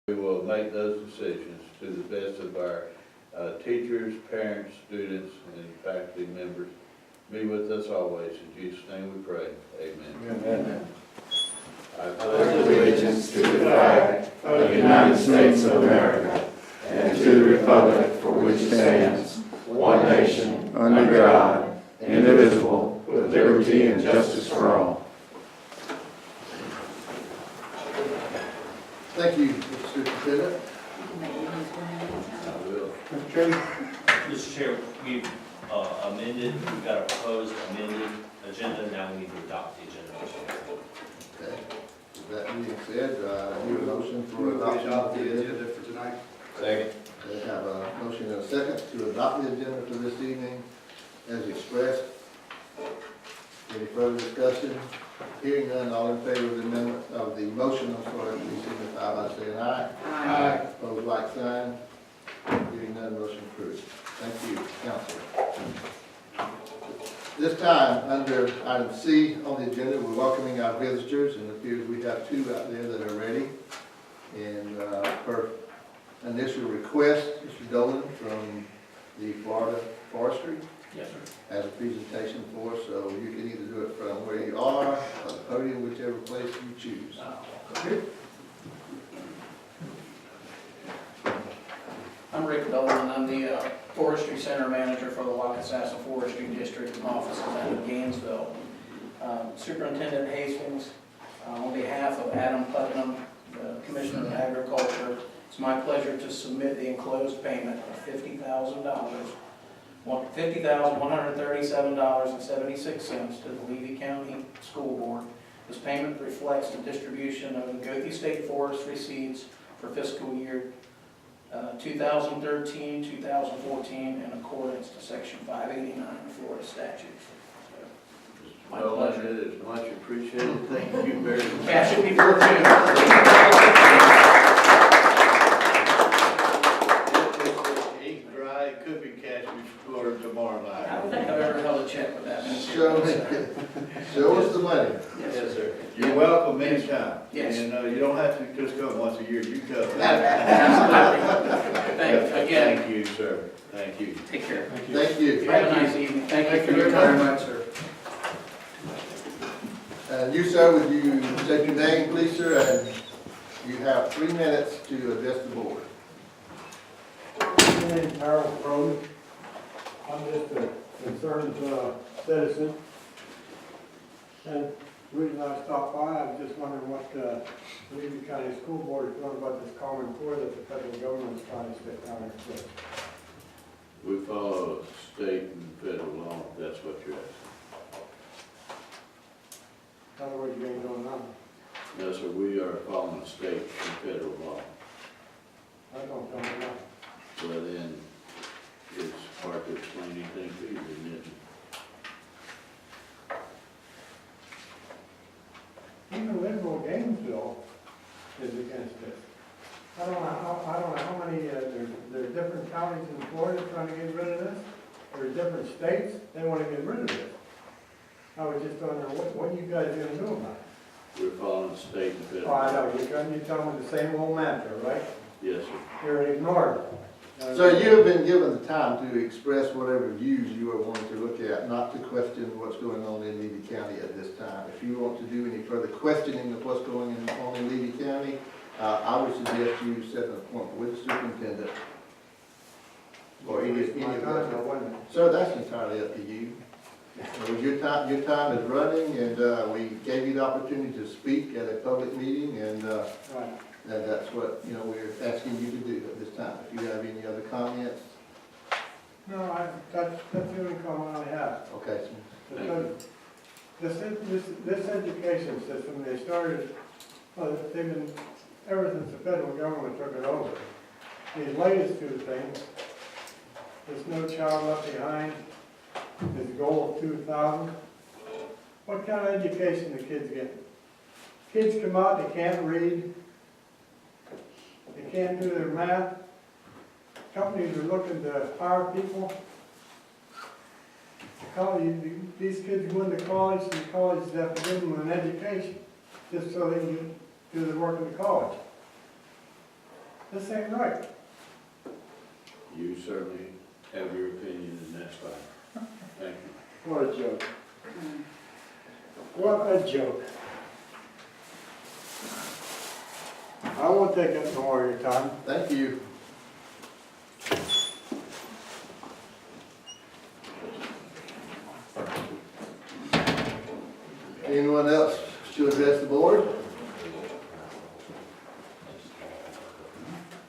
We will make those decisions to the best of our teachers, parents, students, and faculty members. Be with us always. In Jesus' name we pray. Amen. Amen. I Pledge allegiance to the flag of the United States of America and to the republic for which it stands, one nation, under God, indivisible, with liberty and justice for all. Thank you, Mr. Superintendent. I will. Mr. Chairman. Mr. Chair, we've amended, we've got a proposed amended agenda, now we need to adopt the agenda. Okay. With that being said, I need a motion for adoption of the agenda for tonight. Second. We have a motion and a second to adopt the agenda for this evening as expressed. Any further discussion? Hearing none, all in favor of the amendment of the motion, please signify by saying aye. Aye. Opposed, like sign. Hearing none, motion approved. Thank you, council. This time, under item C on the agenda, we're welcoming our visitors, and it appears we have two out there that are ready. And per initial request, Mr. Dolan from the Florida Forestry Yes, sir. has a presentation for us, so you can either do it from where you are, or the podium, whichever place you choose. I'm Rick Dolan. I'm the Forestry Center Manager for the Waukesasa Forestry District, and office is out of Gainesville. Superintendent Hastings, on behalf of Adam Putnam, the Commissioner of Agriculture, it's my pleasure to submit the enclosed payment of $50,137.76 to the Levy County School Board. This payment reflects the distribution of the Goethe State Forest receipts for fiscal year 2013-2014 in accordance to Section 589 of Florida statutes. My Dolan, pleasure. it is much appreciated. Thank you very much. Cash should be for two. Ink dry, it could be cash before tomorrow I night. don't think I've ever held a check with that many. Show us the money. Yes, Yes, sir. sir. You're welcome anytime. Yes. And you don't have to just come once a year, you come. Thanks again. Thank you, sir. Thank you. Take care. Thank you. Have a nice evening. Thank you for your time, sir. And you, sir, would you state your name, please, sir, and you have 3 minutes to address the board. My name's Harold Cronin. I'm just a concerned citizen. And the reason I stopped by, I was just wondering what the Levy County School Board is doing about this Common Core that the federal government is trying to stick down our throats. We follow state and federal law, if that's what you're asking. In other words, you ain't doing nothing. No, sir, we are following state and federal law. I don't know nothing. Well, then, it's hard to explain anything to you, isn't it? Even Liberal Gainesville is against this. I don't know how many, there are different counties in Florida trying to get rid of this. There are different states, they want to get rid of this. I was just wondering, what are you guys gonna do about it? We're following state and federal. Oh, I know, you're telling me the same old mantra, right? Yes, sir. You're ignoring it. So you have been given the time to express whatever views you are wanting to look at, not to question what's going on in Levy County at this time. If you want to do any further questioning of what's going on in Levy County, I would suggest you set an appointment with the superintendent. Or any of that. Sir, that's entirely up to you. Your time is running, and we gave you the opportunity to speak at a public meeting, and Right. that's what, we're asking you to do at this time. If you have any other comments, No, that's the only comment I have. okay, Because this education system, they started, they've been, ever since the federal government took it over. These latest two things, this No Child Left Behind, this goal of 2,000. What kind of education the kids get? Kids come out, they can't read, they can't do their math. Companies are looking to hire people. These kids go into college, and the colleges have to give them an education, just so they can do the work in the college. This ain't right. You certainly have your opinion, and that's fine. Thank you. What a joke. What a joke. I won't take up no more of your time. Thank you. Anyone else to address the board?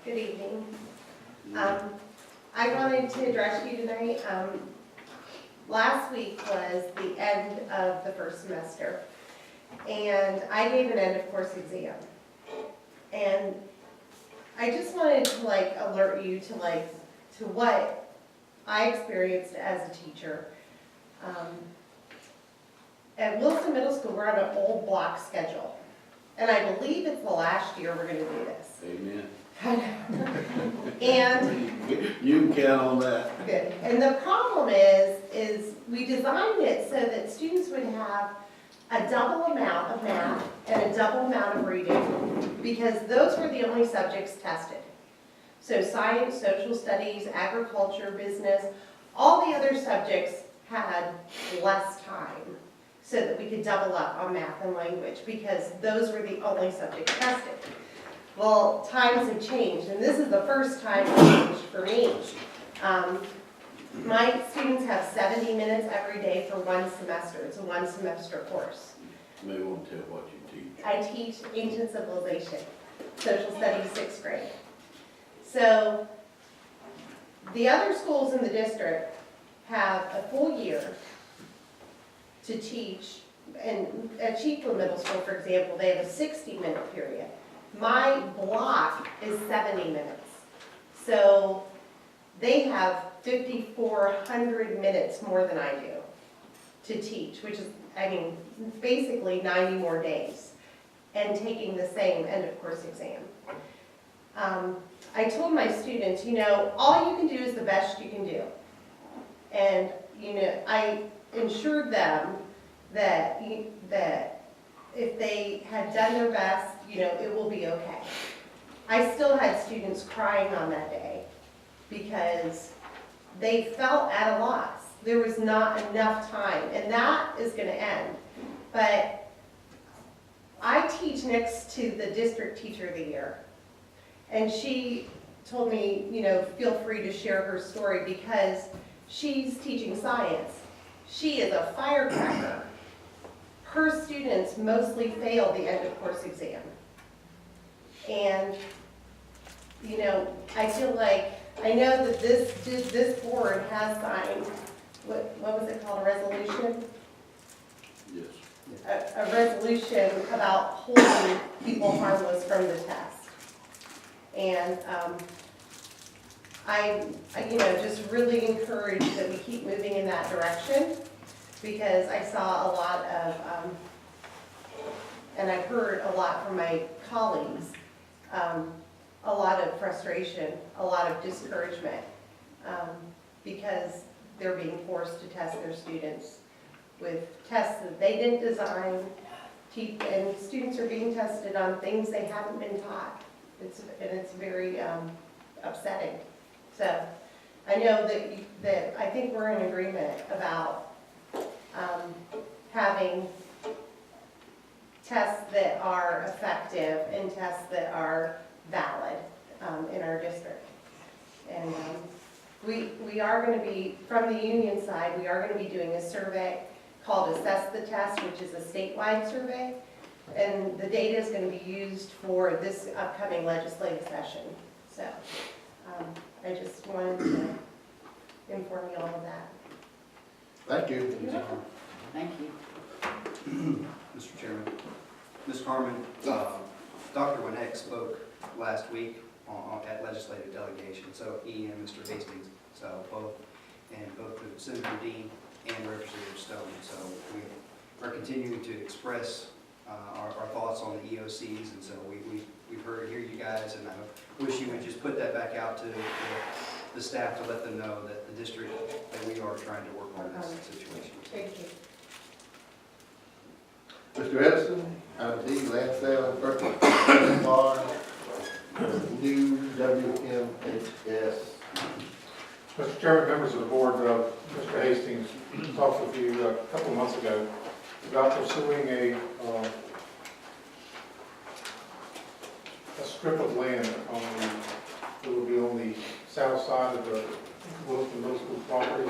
Good evening. I wanted to address you tonight. Last week was the end of the first semester, and I gave an end of course exam. And I just wanted to alert you to what I experienced as a teacher. At Wilson Middle School, we're on an old block schedule, and I believe it's the last year we're gonna do this. Amen. And You can count on that. good. And the problem is we designed it so that students would have a double amount of math and a double amount of reading, because those were the only subjects tested. So science, social studies, agriculture, business, all the other subjects had less time so that we could double up on math and language, because those were the only subjects tested. Well, times have changed, and this is the first time it's changed for me. My students have 70 minutes every day for one semester. It's a one semester course. You may want to tell what you teach. I teach ancient civilization, social studies, 6th grade. So the other schools in the district have a full year to teach, and at Chiefland Middle School, for example, they have a 60-minute period. My block is 70 minutes. So they have 5,400 minutes more than I do to teach, which is, basically 90 more days, and taking the same end of course exam. I told my students, all you can do is the best you can do. And, I ensured them that if they had done their best, it will be okay. I still had students crying on that day because they felt at a loss. There was not enough time, and that is going to end. But I teach next to the district teacher of the year, and she told me, feel free to share her story because she's teaching science. She is a firecracker. Her students mostly fail the end of course exam. And, I feel like, I know that this board has signed, what was it called, a resolution? Yes. A resolution about holding people harmless from the test. And I just really encourage that we keep moving in that direction, because I saw a lot of, and I heard a lot from my colleagues, a lot of frustration, a lot of discouragement, because they're being forced to test their students with tests that they didn't design, and students are being tested on things they haven't been taught. It's very upsetting. So I know that I think we're in agreement about having tests that are effective and tests that are valid in our district. And we are going to be, from the union side, we are going to be doing a survey called Assess the Test, which is a statewide survey. And the data is going to be used for this upcoming legislative session. So I just wanted to inform you all of that. Thank you. Thank you. Mr. Chairman, Ms. Carmen, Dr. Winnick spoke last week at legislative delegation, so he and Mr. Hastings, so both Senator Dean and Representative Stone. So we are continuing to express our thoughts on the EOCs, and so we've hear you guys, and I wish you would just put that back out to the staff to let them know that the district, that we are trying to work on this situation. Thank you. Mr. Edison, item D, land sale and purchase, bar. new WMHS. Mr. Chairman, members of the board, Mr. Hastings talked with you a couple of months ago about pursuing a strip of land on the, it would be on the south side of the Wilson Middle School property.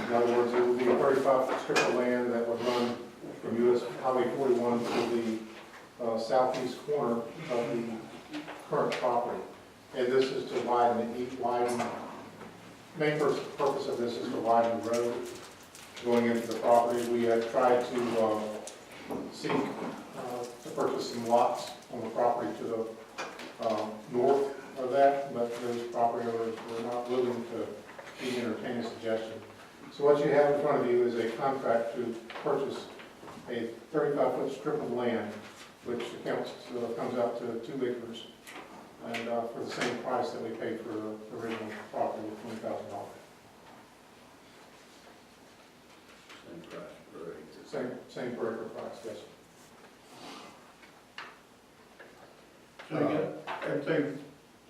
In other words, it would be a 35-foot strip of land that would run from US Highway 41 to the southeast corner of the current property. And this is to main purpose of this is to widen the road going into the property. We have tried to seek to purchase some lots on the property to the north of that, but those property owners were not willing to even entertain a suggestion. So what you have in front of you is a contract to purchase a 35-foot strip of land, which comes out to 2 acres, and for the same price that we paid for the original property of $20,000. Same price per acre. Same per acre price, yes. So you got everything,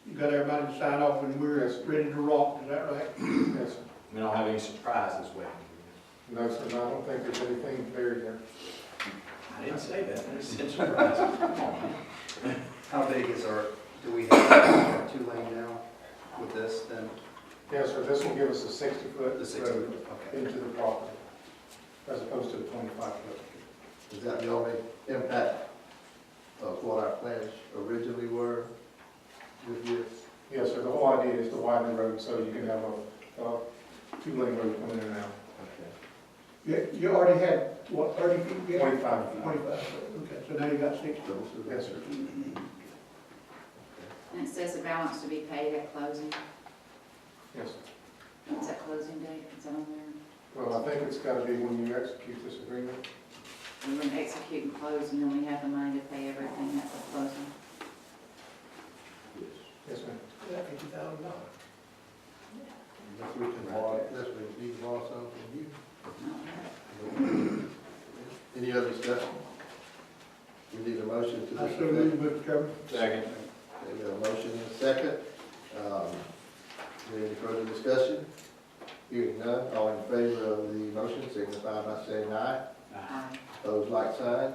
you got everybody to sign off and we're Yes. ready to rock, is that right? Yes, sir. We don't have any surprises with it. No, sir, no, I don't think there's anything buried there. I didn't say that, I said surprises. Come on, man. How big is do we have 2 lane now with this then? Yes, sir, this will give us a 60-foot The 60, road okay. into the property, as opposed to the 25-foot. Is that the only impact of what our plans originally were with this? Yes, sir, the whole idea is to widen the road so you can have a 2-lane road coming in and out. You already had, what, 30 feet? Yeah? 25 feet. 25, okay, so now you got 60. Yes, sir. And it says the balance to be paid at closing. Yes, sir. What's that closing date? Is that on there? Well, I think it's got to be when you execute this agreement. We're going to execute and close, and then we have the money to pay everything at the closing. Yes, ma'am. Yeah, $50,000. Unless we can borrow, unless we need to borrow something from you. Any other discussion? We need a motion to I this so effect. move, Mr. Chairman. Second. We got a motion and a second. Any further discussion? Hearing none, all in favor of the motion signify by saying aye. Aye. Those like sign.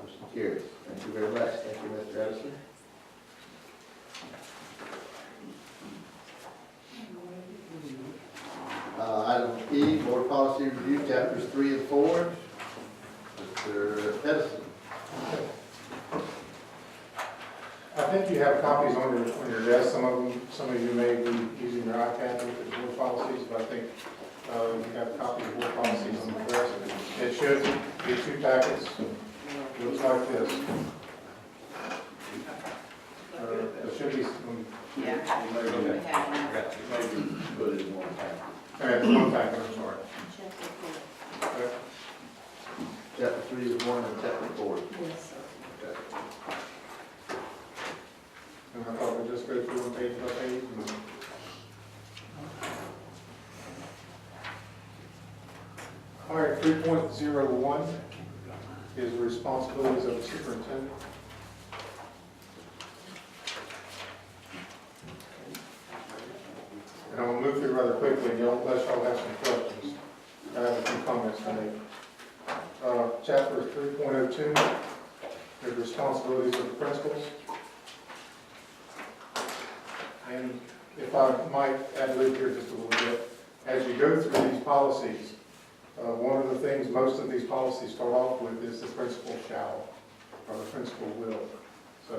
Motion carries. Thank you very much. Thank you, Mr. Addison. Item E, Board Policy Review, Chapters 3 and 4. Mr. Edison. I think you have copies on your desk. Some of you may be using your iPad to look at the board policies, but I think you have copies of board policies on the desk. It should be 2 packets. Looks like this. There should be some, Yeah. We have one. Maybe put it in one pack. one packet, I'm sorry. Chapter 3 is 1 and Chapter 4 is 1. And I thought we'd just go through them page by page. All right, 3.01 is the responsibilities of the superintendent. And I'm gonna move through rather quickly, unless y'all have some questions. I have a few comments to make. Chapter 3.02 is responsibilities of the principals. And if I might add lib here just a little bit, as you go through these policies, one of the things most of these policies start off with is the principal shall, or the principal will. So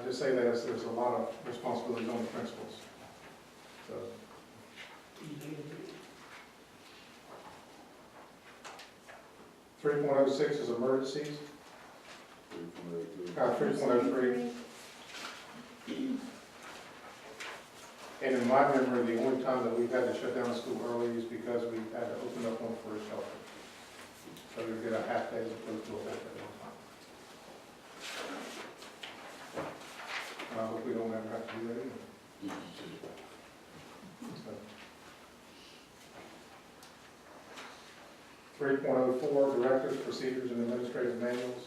just say that as there's a lot of responsibilities on the principals. So. 3.06 is emergencies. 3.03. And in my memory, the only time that we've had to shut down a school early is because we've had to open up one for a shelter. So we get a half day as opposed to a whole day at one time. And I hope we don't ever have to do that either. So. 3.04, directives, procedures, and administrative manuals.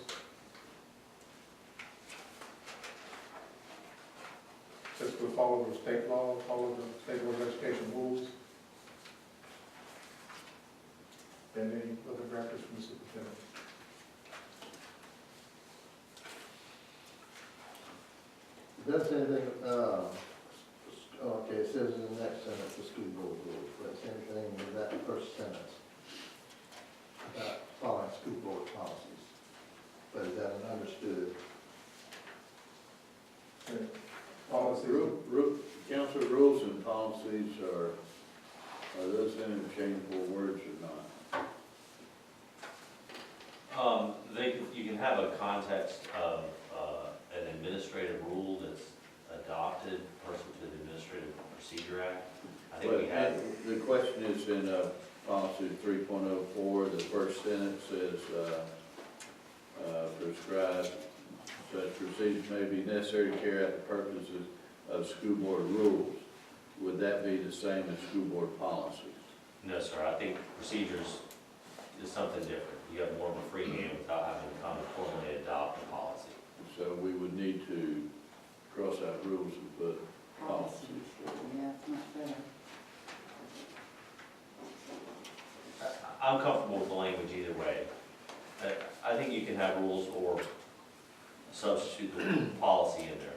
just to follow the state law, follow the state board of education rules. And any other directors from the superintendent. Does anything, okay, it says in the next sentence, the school board rules, but it's anything in that first sentence about following school board policies. But is that an understood? Policy. Council rules and policies are those interchangeable words or not? You can have a context of an administrative rule that's adopted pursuant to the Administrative Procedure Act. I think we But had, the question is in policy 3.04, the first sentence says, prescribed such procedures may be necessary to carry out the purposes of school board rules. Would that be the same as school board policies? no, sir, I think procedures is something different. You have more of a free hand without having to come and formally adopt a policy. So we would need to cross out rules and put policies. Yeah, it's much better. I'm comfortable with the language either way. I think you can have rules or substitute the policy in there.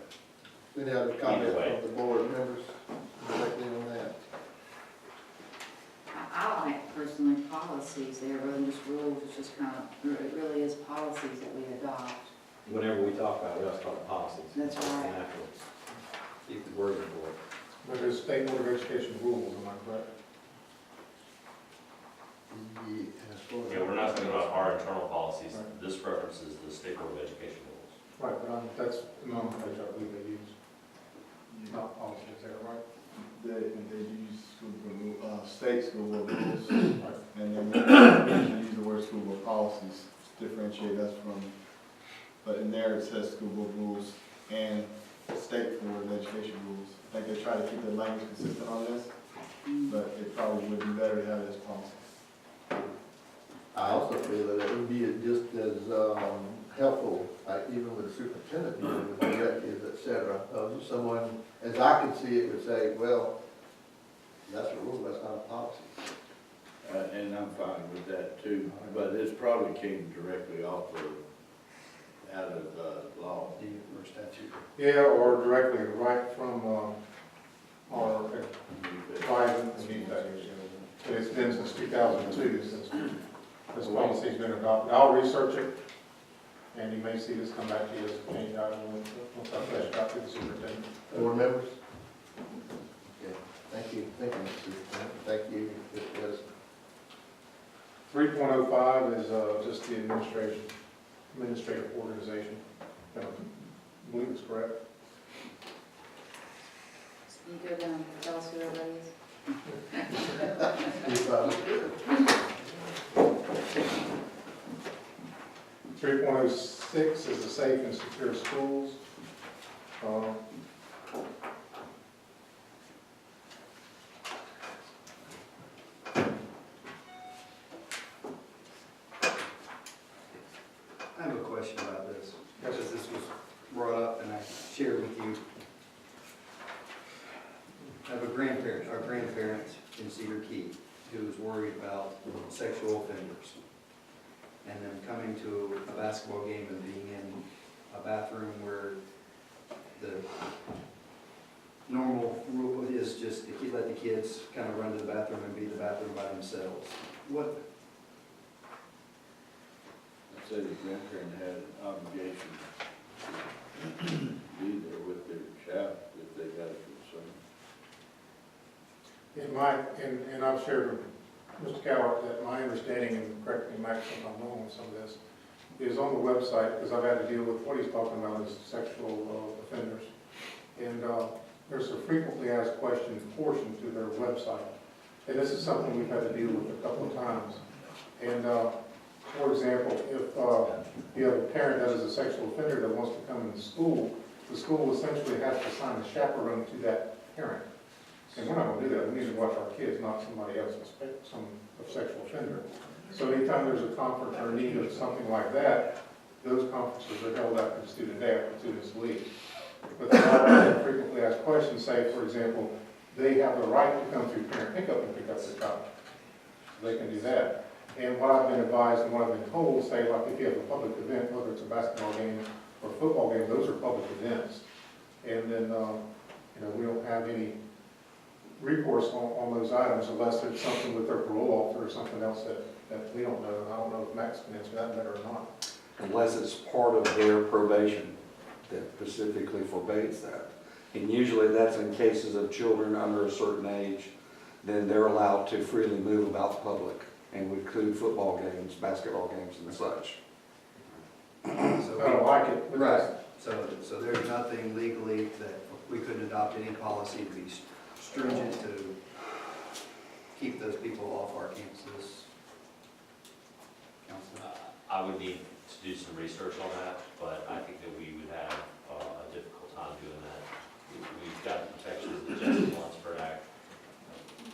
Any other comments Either way. from the board members directly on that? I like personally policies there rather than just rules. It's just kind of, it really is policies that we adopt. Whenever we talk about it, we always talk policies. That's right. Keep the wording for it. But there's state board of education rules, am I correct? Yeah, we're not talking about our internal policies. This references the State Board of Education rules. Right, but that's the nomenclature I believe they use, not policies there, right? They use state school board rules, and then they use the word school board policies to differentiate us from, but in there it says school board rules and state board of education rules. I think they try to keep the language consistent on this, but it probably would be better to have this policy. I also feel that it would be just as helpful, even with the superintendent, dealing with directives, et cetera, of someone, as I could see it, would say, well, that's a rule, that's not a policy. And I'm fine with that too, but it's probably came directly out of law. Or statute. Yeah, or directly right from our private and it's been since 2002 since this policy's been adopted. I'll research it, and you may see this come back to you as a change item once I flesh it out to the superintendent. Board members? Okay, thank you, Mr. Superintendent, thank you, Mr. President. 3.05 is just the administrative organization. I believe it's correct. Can you go down and tell us who everybody is? If, 3.06 is the safe and secure schools. I have a question about this, Yes. because this was brought up and I shared with you. I have our grandparent in Cedar Key who's worried about sexual offenders. And then coming to a basketball game and being in a bathroom where the normal rule is just to let the kids kind of run to the bathroom and be in the bathroom by themselves. What, I'd say the grandparent had an obligation to be there with their child if they got a concern. In and I've shared with Mr. Cowart that my understanding, and correct me, Max, if I'm wrong on some of this, is on the website, because I've had to deal with what he's talking about as sexual offenders. And there's a frequently asked questions portion to their website. And this is something we've had to deal with a couple of times. And for example, if you have a parent that is a sexual offender that wants to come into school, the school essentially has to assign a chaperone to that parent. And we're not going to do that. We need to watch our kids, not somebody else, some sexual offender. So anytime there's a conference or need of something like that, those conferences are held after the student day, after students leave. But there are frequently asked questions question, say, for example, they have the right to come through parent pickup and pick up their child. They can do that. And what I've been advised and what I've been told, say, like if you have a public event, whether it's a basketball game or a football game, those are public events. And then, you know, we don't have any recourse on those items unless there's something with their parole officer or something else that we don't know. And I don't know if Max can answer that better or not. Unless it's part of their probation that specifically forbids that. And usually that's in cases of children under a certain age, then they're allowed to freely move about the public and would include football games, basketball games and such. I don't like it. Right, so there's nothing legally that we couldn't adopt any policy to be stringent to keep those people off our campuses. Counselor? I would need to do some research on that, but I think that we would have a difficult time doing that. We've got protections of the Justice Lunsford Act,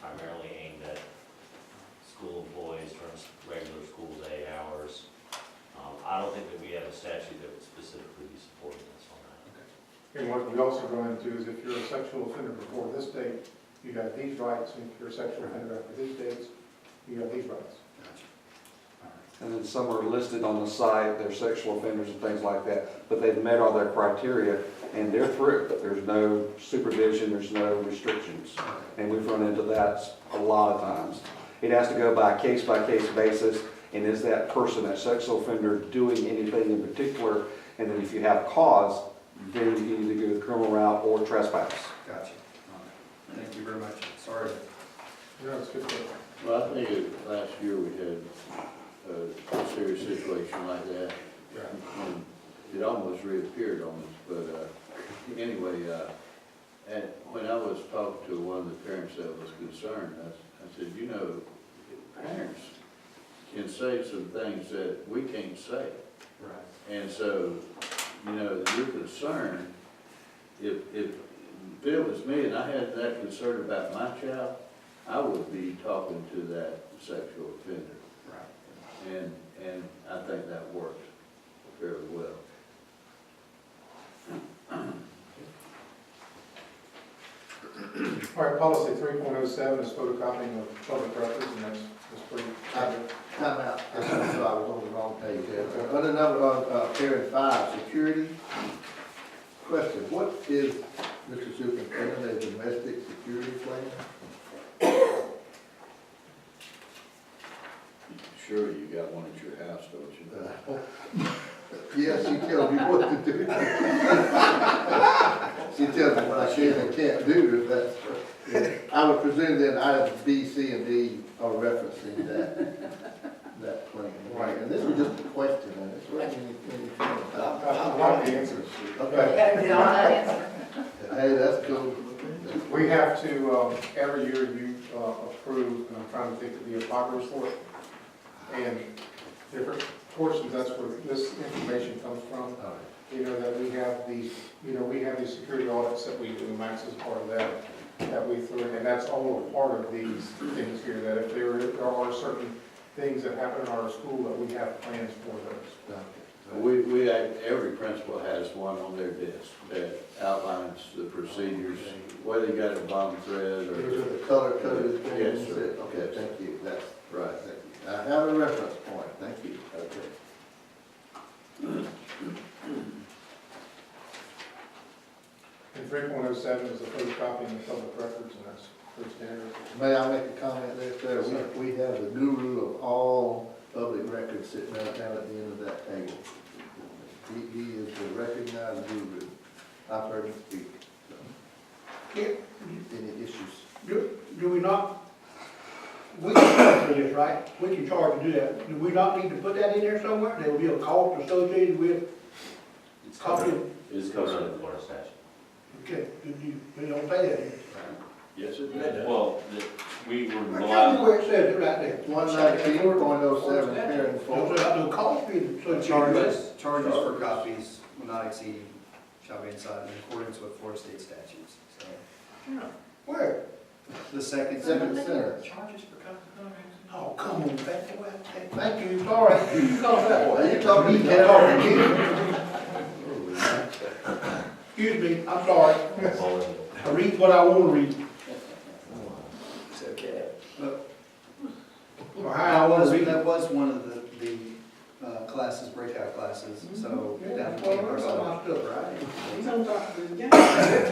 primarily aimed at school employees during regular school day hours. I don't think that we have a statute that would specifically be supporting us on that. And what we also run into is if you're a sexual offender before this date, you have these rights, and if you're a sexual offender after these dates, you have these rights. Gotcha. All right. And then some are listed on the site, they're sexual offenders and things like that, but they've met all their criteria and they're through. There's no supervision, there's no restrictions. And we've run into that a lot of times. It has to go by case-by-case basis, and is that person, that sexual offender, doing anything in particular? And then if you have cause, then you either go the criminal route or trespass. Gotcha. All right. Thank you very much. Sorry. Yeah, it's good. Well, I think last year we had a serious situation like that. And it almost reappeared on us, but anyway, and when I was talking to one of the parents that was concerned, I said, you know, parents can say some things that we can't say. Right. And so, you know, your concern, if it was me and I had that concern about my child, I would be talking to that sexual offender. Right. And I think that worked fairly well. All right, policy 3.07 is photocopying of public records, and that's pretty standard. Time out, I was on the wrong page there. Under number, parent 5, security. Question, what is, Mr. Superintendent, a domestic security plan? Sure, you got one at your house, don't you? Yes, she tells me what to do. She tells me what I can and can't do, if that's, I would presume that items B, C, and D are referencing that plan. Right. And this is just a question, and it's really I like the answers. Okay, hey, that's cool. We have to, every year you approve, and I'm trying to think of the apocryphal for it, and different portions, that's where this information comes from. You know, that we have these, we have these security audits that we do, Max is part of that we threw in, and that's all a part of these things here, that if there are certain things that happen in our school, that we have plans for those. Every principal has one on their desk that outlines the procedures, whether you got a bomb thread or. These are the color-coded things. Yes, sir. Okay, thank you, that's Right. thank you. I have a reference point, thank you. Okay. And 3.07 is the photocopying of public records, and that's pretty standard. May I make a comment there, sir? We have the guru of all public records sitting right down at the end of that table. He is the recognized guru. I've heard him speak. Any issues? Do we not, we can charge for this, right? We can charge to do that. Do we not need to put that in there somewhere? There will be a cost associated with It's copy. covered, it's covered under the Florida statute. Okay, we don't say that here. Yes, it did. Well, we were Tell me relying, where it says it right there. 119.07, parent Don't four. say about no cost being associated with it. Charges for copies will not exceed, shall be inside in accordance with Florida state statutes. So, Where? the second Second sentence. sentence. charges for Oh, come on, thank you, sorry. You call that Are way. you talking to You Cal? talking to me. Excuse me, I'm sorry. Bowling. I read what I want to read, It's okay. But or how I want to read. that was one of the classes, breakout classes, so. Yeah, that well, became our that's stuff. my stuff, right?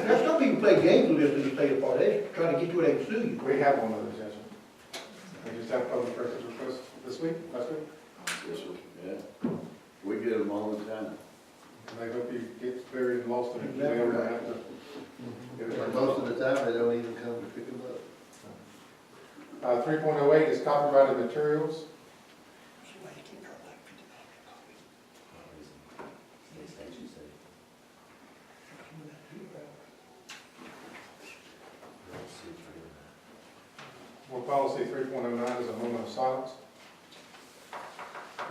There's some people play games with this in the state of Florida, they try to get you where they can sue you. We have one of those, yes, sir. We just had public records request this week, last week, Yes, sir. Yeah. We get them all the time. and they hope you get buried and lost in it. They don't have to. get it And most of the time, they don't even come to pick them up. 3.08 is copyrighted materials. Well, policy 3.09 is a moment of silence.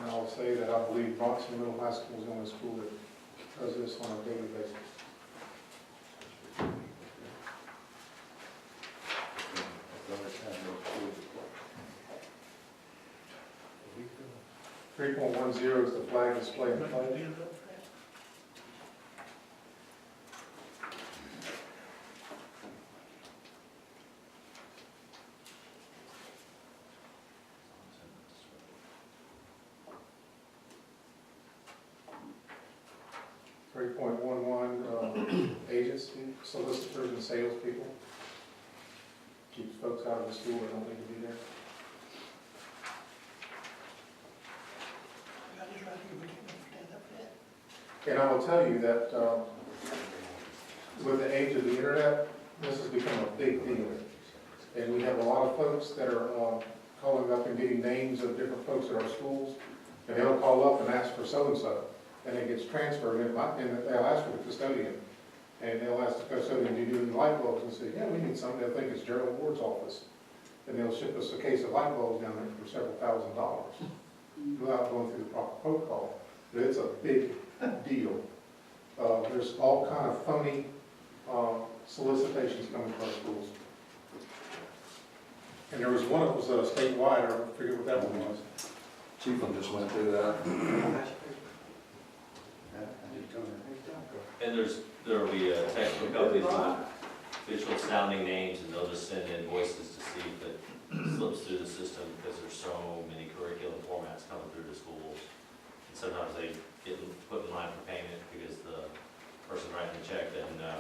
And I'll say that I believe Bronson Middle High School is the only school that does this on a daily basis. Three point 10 is the flag display and pledge. Three point 11, agency, solicitors and salespeople. Keeps folks out of the school that don't need to be there. And I will tell you that with the age of the internet, this has become a big deal. And we have a lot of folks that are calling up and getting names of different folks at our schools. And they'll call up and ask for so-and-so, and it gets transferred, and they'll ask for the custodian. And they'll ask the custodian, do you do any light bulbs? And say, yeah, we need some. They'll think it's Gerald Ward's office. And they'll ship us a case of light bulbs down there for several $1,000s without going through the proper protocol. But it's a big deal. There's all kind of phony solicitations coming to our schools. And there was one that was statewide, I forget what that one was. Chiefland just went through that. And there'll be technical companies with official sounding names, and they'll just send invoices to see if it slips through the system, because there's so many curriculum formats coming through the schools. And sometimes they get put in line for payment because the person writing the check doesn't know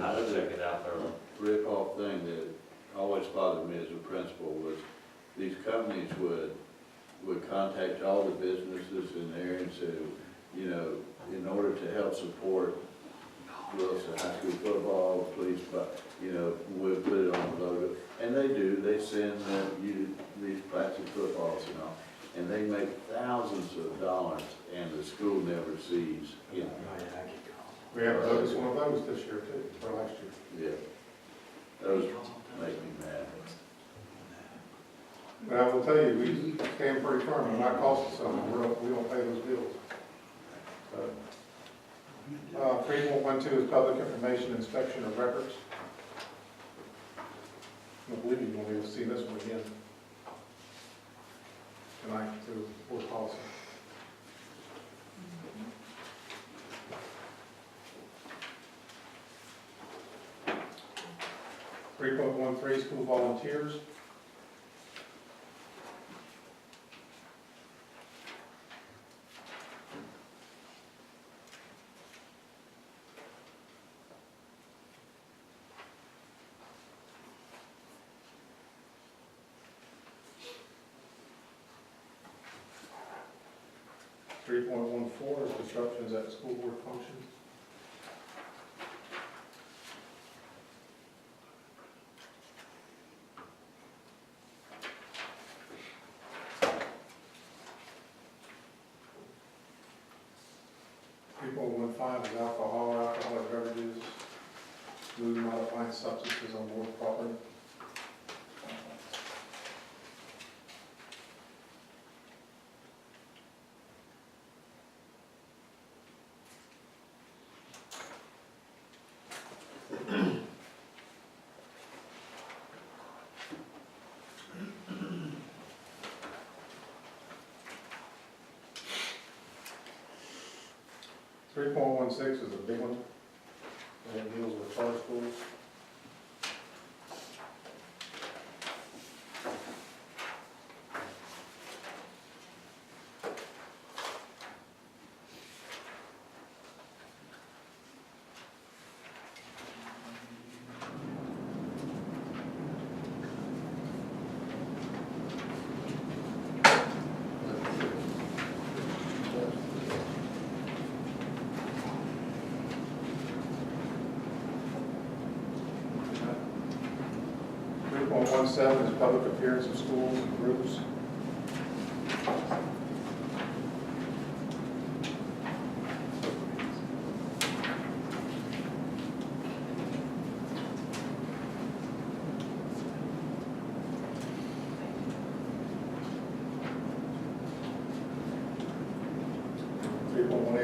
how to check it out thoroughly. Rip-off thing that always bothered me as a principal was these companies would contact all the businesses in there and say, you know, in order to help support Wilson High School football, please, but, you know, we'll put it on the logo. And they do, they send you these plastic footballs and all, and they make thousands of dollars, and the school never sees, you know. We have noticed one of those this year too, or last year. Yeah. Those make me mad. But I will tell you, we stand pretty firm, and it might cost us something, we don't pay those bills. 3.12 is public information inspection of records. I don't believe you won't be able to see this one again tonight through board policy. Three point 13, school volunteers. Three point 14 is disruptions at school board functions. People 15 is alcohol, alcoholic beverages, moving modifying substances on board property. 3.16 is a big one, and it deals with charter schools. .17 is public appearance of schools and groups.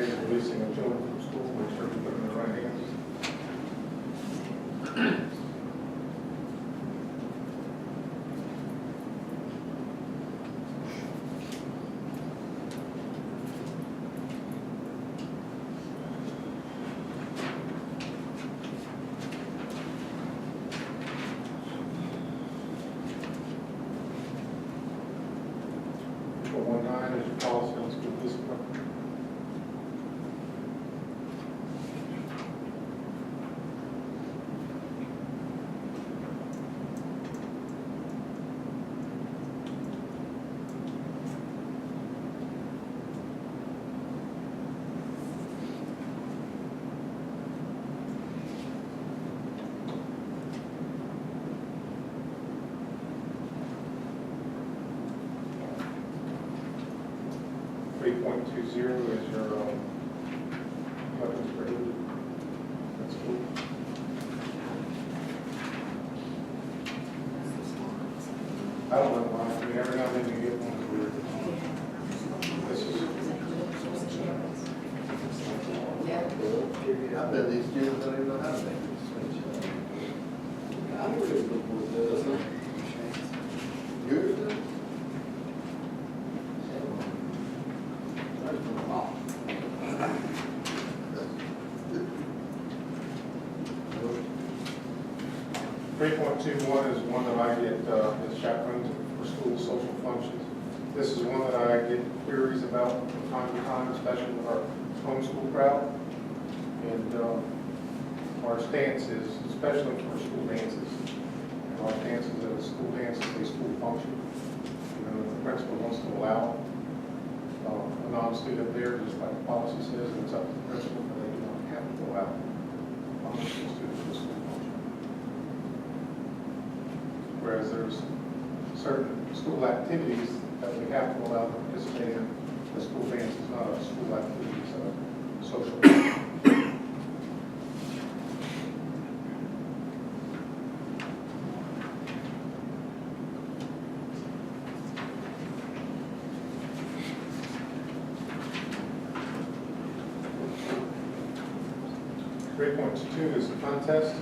is releasing of children from school, make sure we put them in the right hands. 19 is your policy on school discipline. .20 is your weapons prohibited at school. I don't know why, I mean, every now and then you get one that's weird. This is, I bet these students don't even know how to make this switch. Yours does? 3.21 is one that I get as chaperones for school social functions. This is one that I get queries about from time to time, especially with our homeschool crowd. And our stance is, especially for school dances, and our stance is that a school dance is a school function. You know, if the principal wants to allow a non-student there, just like the policy says, and it's up to the principal, but they do not have to allow a non-student to a school function. Whereas there's certain school activities that we have to allow them to participate in. The school dance is not a school activity, it's a social. 3.22 is the contest.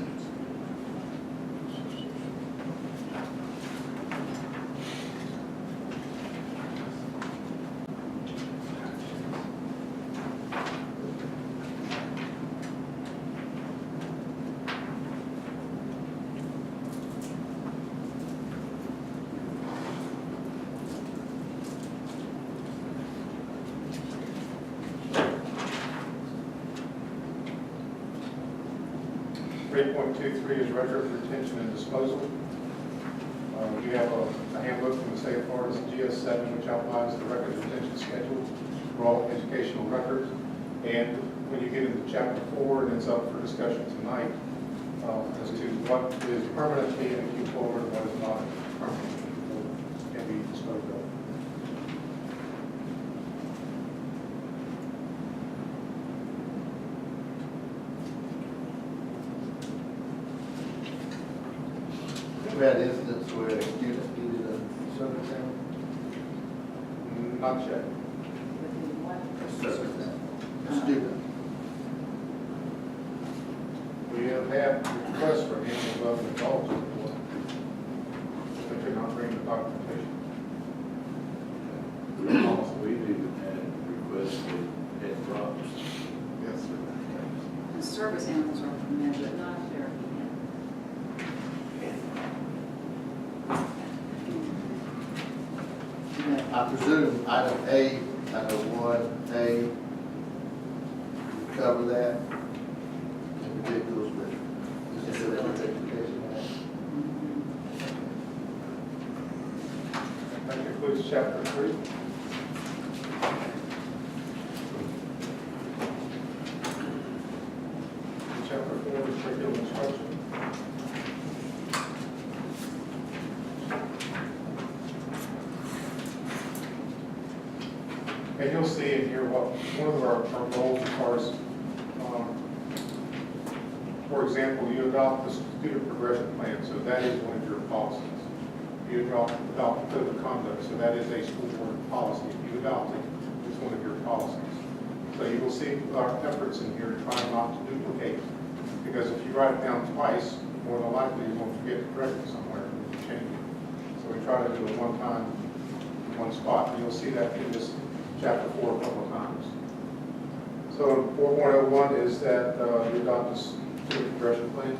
.23 is record retention and disposal. You have a handbook from the state of Florida's GS7, which outlines the record retention schedule for all educational records. And when you get into chapter 4, and it's up for discussion tonight, as to what is permanently in a queue forward and what is not permanently can be disposed of. We've had instances where a student needed a service animal. Not yet. A service animal. A student. We have had requests for animals other than dogs before. They could not bring the documentation. We've even had requests for pet frogs. Yes, sir. service animals are permitted, but not if they're in. I presume item A, item 1A, would cover that, individuals with disability education. That concludes chapter 3. Chapter 4 is curriculum instruction. And you'll see in here what one of our goals as far as, for example, you adopt the student progression plan, so that is one of your policies. You adopt the code of conduct, so that is a school board policy. If you adopt it, it's one of your policies. So you will see our efforts in here trying not to duplicate, because if you write it down twice, more than likely you're going to forget to correct it somewhere and change it. So we try to do it one time, in one spot. And you'll see that in this chapter 4 a couple of times. So 4.01 is that you adopt a student progression plan.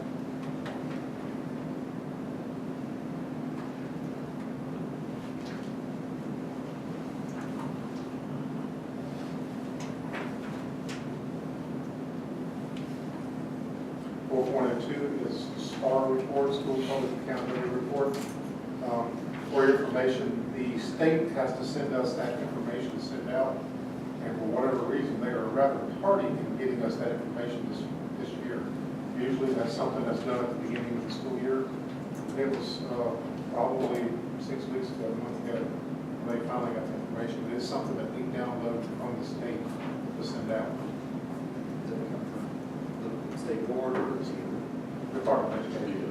Is SPAR report, School Public Accountability Report. For your information, the state has to send us that information sent out, and for whatever reason, they are rather tardy in getting us that information this year. Usually that's something that's done at the beginning of the school year. It was probably 6 weeks ago, a month ago, when they finally got the information. It is something that we download from the state to send out. The state board or the Department of Education.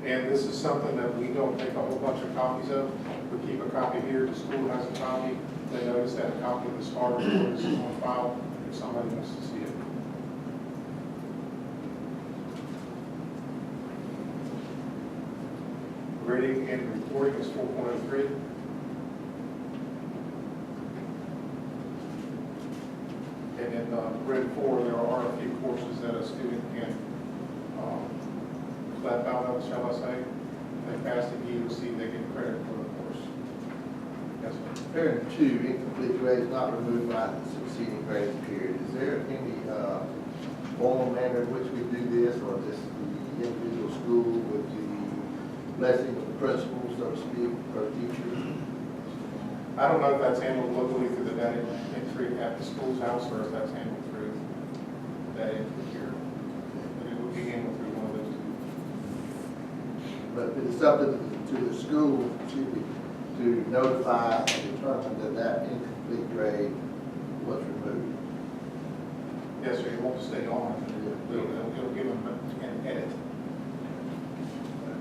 And this is something that we don't make a whole bunch of copies of. We keep a copy here, the school has a copy. They notice that a copy of the SPAR report is on file if somebody wants to see it. Grading and reporting is 4.03. And in grade 4, there are a few courses that a student can flap out of, shall I say. They pass the EOC, they get credit for the course. Yes, sir. Parent 2, incomplete grades not removed by the succeeding grading period. Is there any formal manner in which we do this, or is this the individual school with the blessing of the principal, so to speak, or teachers? I don't know if that's handled locally through the data entry at the school's house, or if that's handled through data entry here. But it would be handled through one of those two. But it's up to the school to notify and determine that that incomplete grade was removed. Yes, sir, it won't stay on. It'll give them an edit.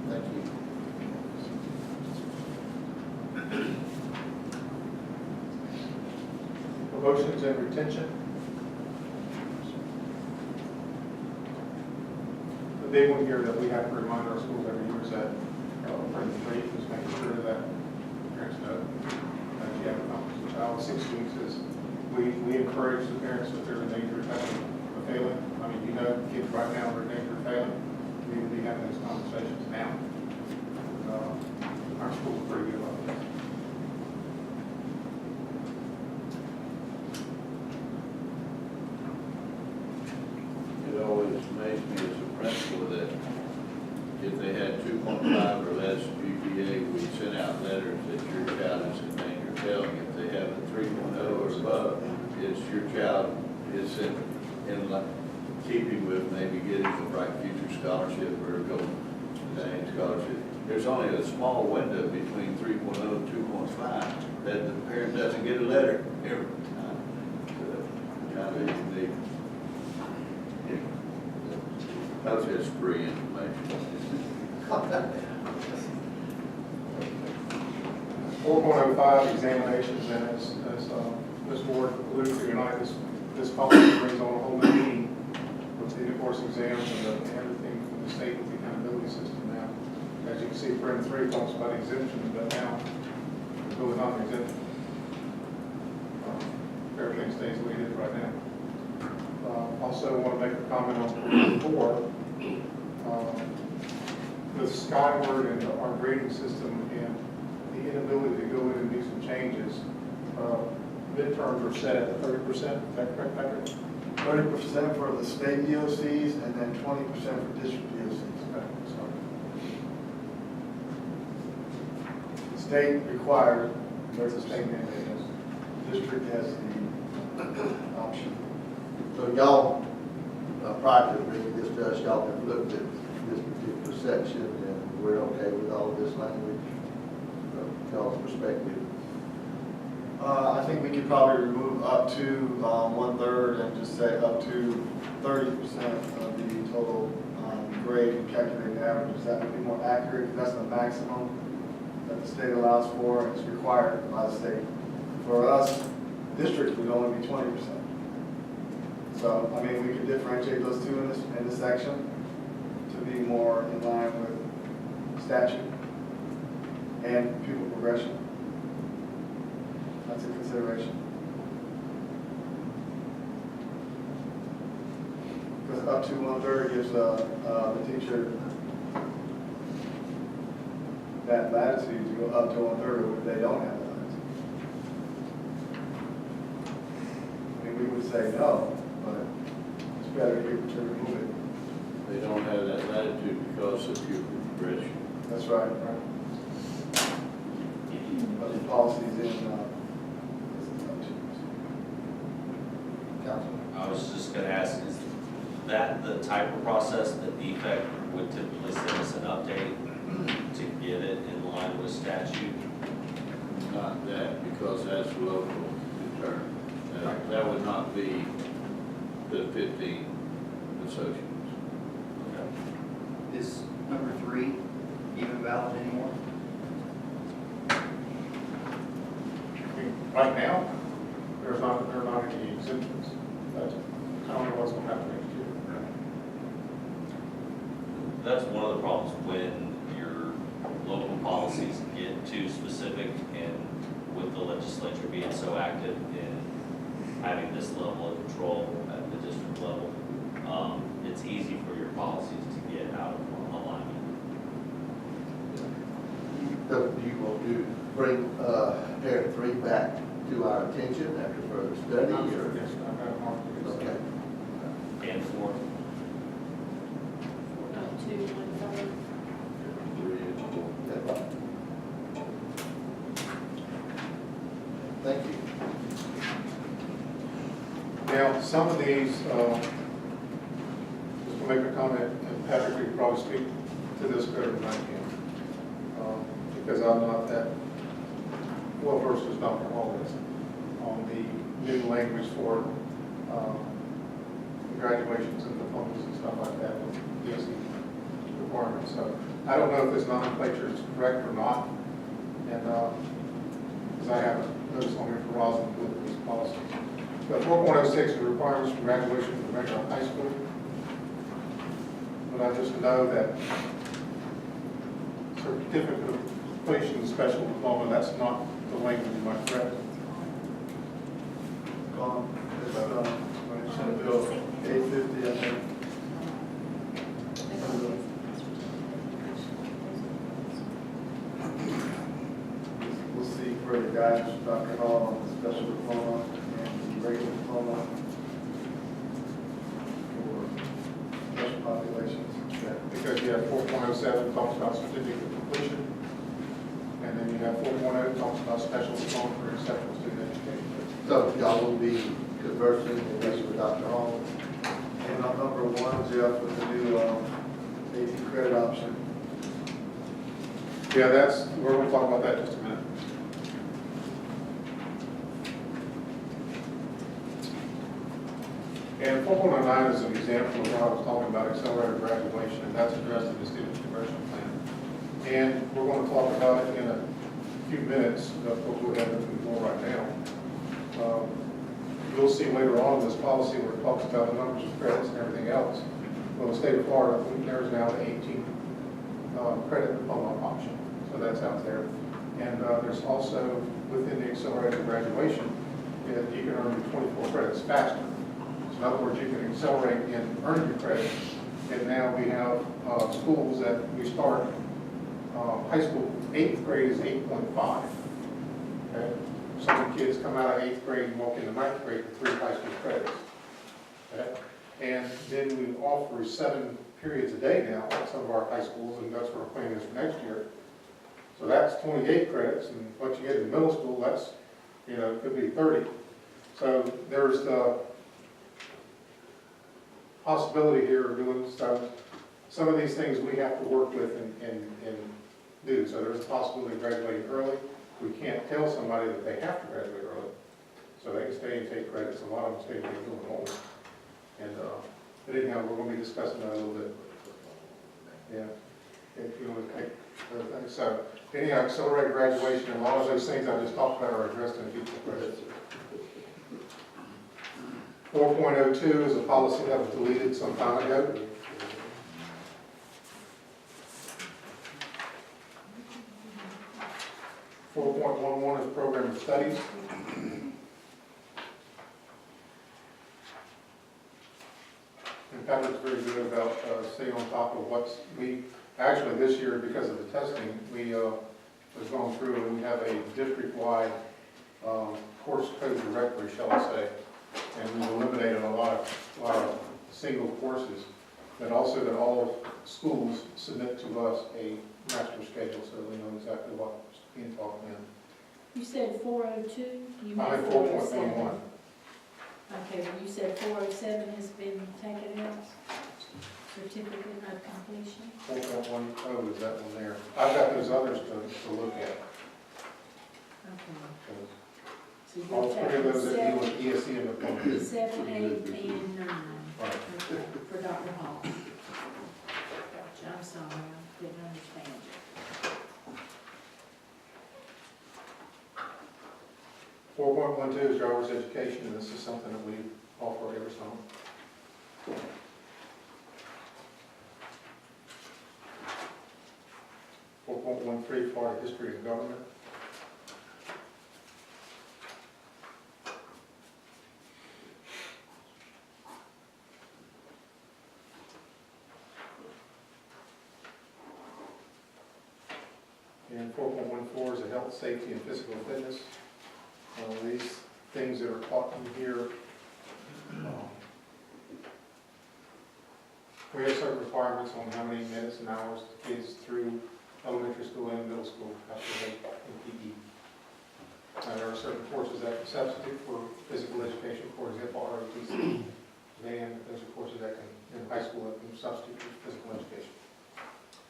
Thank you. Promotions and retention. The big one here that we have to remind our schools every year is that Friends and Faith is making sure that parents know that you have accomplished a child. 6 weeks is, we encourage the parents if there's a danger of failing. I mean, you know, kids right now are in danger of failing. We need to be having those conversations now. Our schools are pretty good about that. It always amazed me as a principal that if they had 2.5 or less GPA, we sent out letters that your child is in danger of failing. If they have a 3.0 or above, it's your child is in keeping with maybe getting the Bright Future Scholarship or a Golden Dane Scholarship. There's only a small window between 3.0 and 2.5 that the parent doesn't get a letter every time. So, kind of unique. That's just free information. 4.05 examinations, and as Ms. Ward alluded to tonight, this policy brings on a whole new meeting with the course exams and everything from the state with the accountability system now. As you can see, Friend 3 talks about exemptions, but now it's really not an exemption. Fair everything stays the way it is right now. Also, want to make a comment on 4. With Skyward and our grading system and the inability to go in and do some changes, midterms are set at 30%, is that correct, Patrick? 30% for the state DOCs and then 20% for district DOCs. Okay, sorry. The state required, There's a state mandate, yes. district has the option. So y'all, prior to bringing this to us, y'all have looked at this particular section, and we're okay with all of this language from y'all's perspective. I think we could probably remove up to 1/3 and just say up to 30% of the total grade and calculated averages. That would be more accurate, because that's the maximum that the state allows for, and it's required by the state. For us, districts would only be 20%. So, I mean, we could differentiate those two in this section to be more in line with statute and pupil progression. That's a consideration. Because up to 1/3 gives the teacher that latitude to go up to 1/3 if they don't have that latitude. I mean, we would say no, but it's better to remove it. They don't have that latitude because of pupil progression. That's right. But the policy's in, Councilman? I was just gonna ask, is that the type of process that DFAC would typically send us an update to get it in line with statute? Not that, because that's local determined. That would not be the 15 associates. Is number 3 even valid anymore? I mean, right now, there are not any exemptions, but I don't know what's going to happen next year. That's one of the problems when your local policies get too specific, and with the legislature being so active in having this level of control at the district level, it's easy for your policies to get out of alignment. So do you want to bring parent 3 back to our attention after further study, or? Yes, I've got a mark to do. Okay. And 4, 3 and 4. Yeah. Thank you. Now, some of these, just to make a comment, and Patrick, you can probably speak to this better than I can, because I'm not that well versed as Dr. Hall is on the new language for graduations and diplomas and stuff like that with DOC requirements. So I don't know if this nomenclature is correct or not, and because I haven't noticed on here for Roslyn with these policies. But 4.06 is the requirements for graduation from regular high school. But I just know that certificate of completion special diploma, that's not the language, am I correct? it's Senate Bill 850, I think. We'll see further guidance from Dr. Hall on the special diploma and the regular diploma for special populations. Because you have 4.07 talks about certificate of completion, and then you have 4.0 talks about special diploma for exceptional student education. So y'all will be conversing with Dr. Hall. And on number 1, Jeff, with the new AP credit option. Yeah, we're going to talk about that in just a minute. And 4.09 is an example of what I was talking about, accelerated graduation, and that's addressed in the student conversion plan. And we're going to talk about it in a few minutes, but we'll go ahead and move more right now. You'll see later on in this policy where it talks about the numbers of credits and everything else. Well, the state of Florida, there's now an 18 credit diploma option, so that's out there. And there's also, within the accelerated graduation, that you can earn 24 credits faster. So in other words, you can accelerate in earning your credits. And now we have schools that we start, high school, 8th grade is 8.5. Okay? Some kids come out of 8th grade and walk into 9th grade with 3 high school credits. Okay? And then we offer 7 periods a day now at some of our high schools, and that's what our plan is for next year. So that's 28 credits, and what you get in middle school, that's, you know, it could be 30. So there's the possibility here of doing stuff. Some of these things we have to work with and do. So there's a possibility of graduating early. We can't tell somebody that they have to graduate early. So they can stay and take credits. A lot of them stay and take them home. And, but anyhow, we're going to be discussing that a little bit. Yeah. If you want to take other things. So anyhow, accelerated graduation, and a lot of those things I just talked about are addressed in future credits. 4.02 is a policy that was deleted some time ago. .11 is program of studies. And Patrick's very good about staying on top of what's actually this year, because of the testing, we have gone through and we have a district-wide course code directory, shall I say. And we've eliminated a lot of single courses, but also that all schools submit to us a master schedule so we know exactly what's being taught when. You said 402? You I meant meant 407? 4.11. Okay, well, you said 407 has been taken out? Certificate of completion? 4.10 is that one there. I've got those others to look at. Okay. So All you're three of those that deal taking with ESE and the plan. 7, 8, and 9. Right. Okay, for Dr. Hall. Gotcha, I'm sorry, I didn't understand you. 4.12 is driver's education, and this is something that we offer every summer. .13 Florida history of government. And 4.14 is a health, safety, and physical fitness. These things that are taught in here, we have certain requirements on how many minutes and hours the kids through elementary school and middle school have to take in PE. And there are certain courses that can substitute for physical education, for example, ROTC. And those are courses that can, in high school, that can substitute for physical education.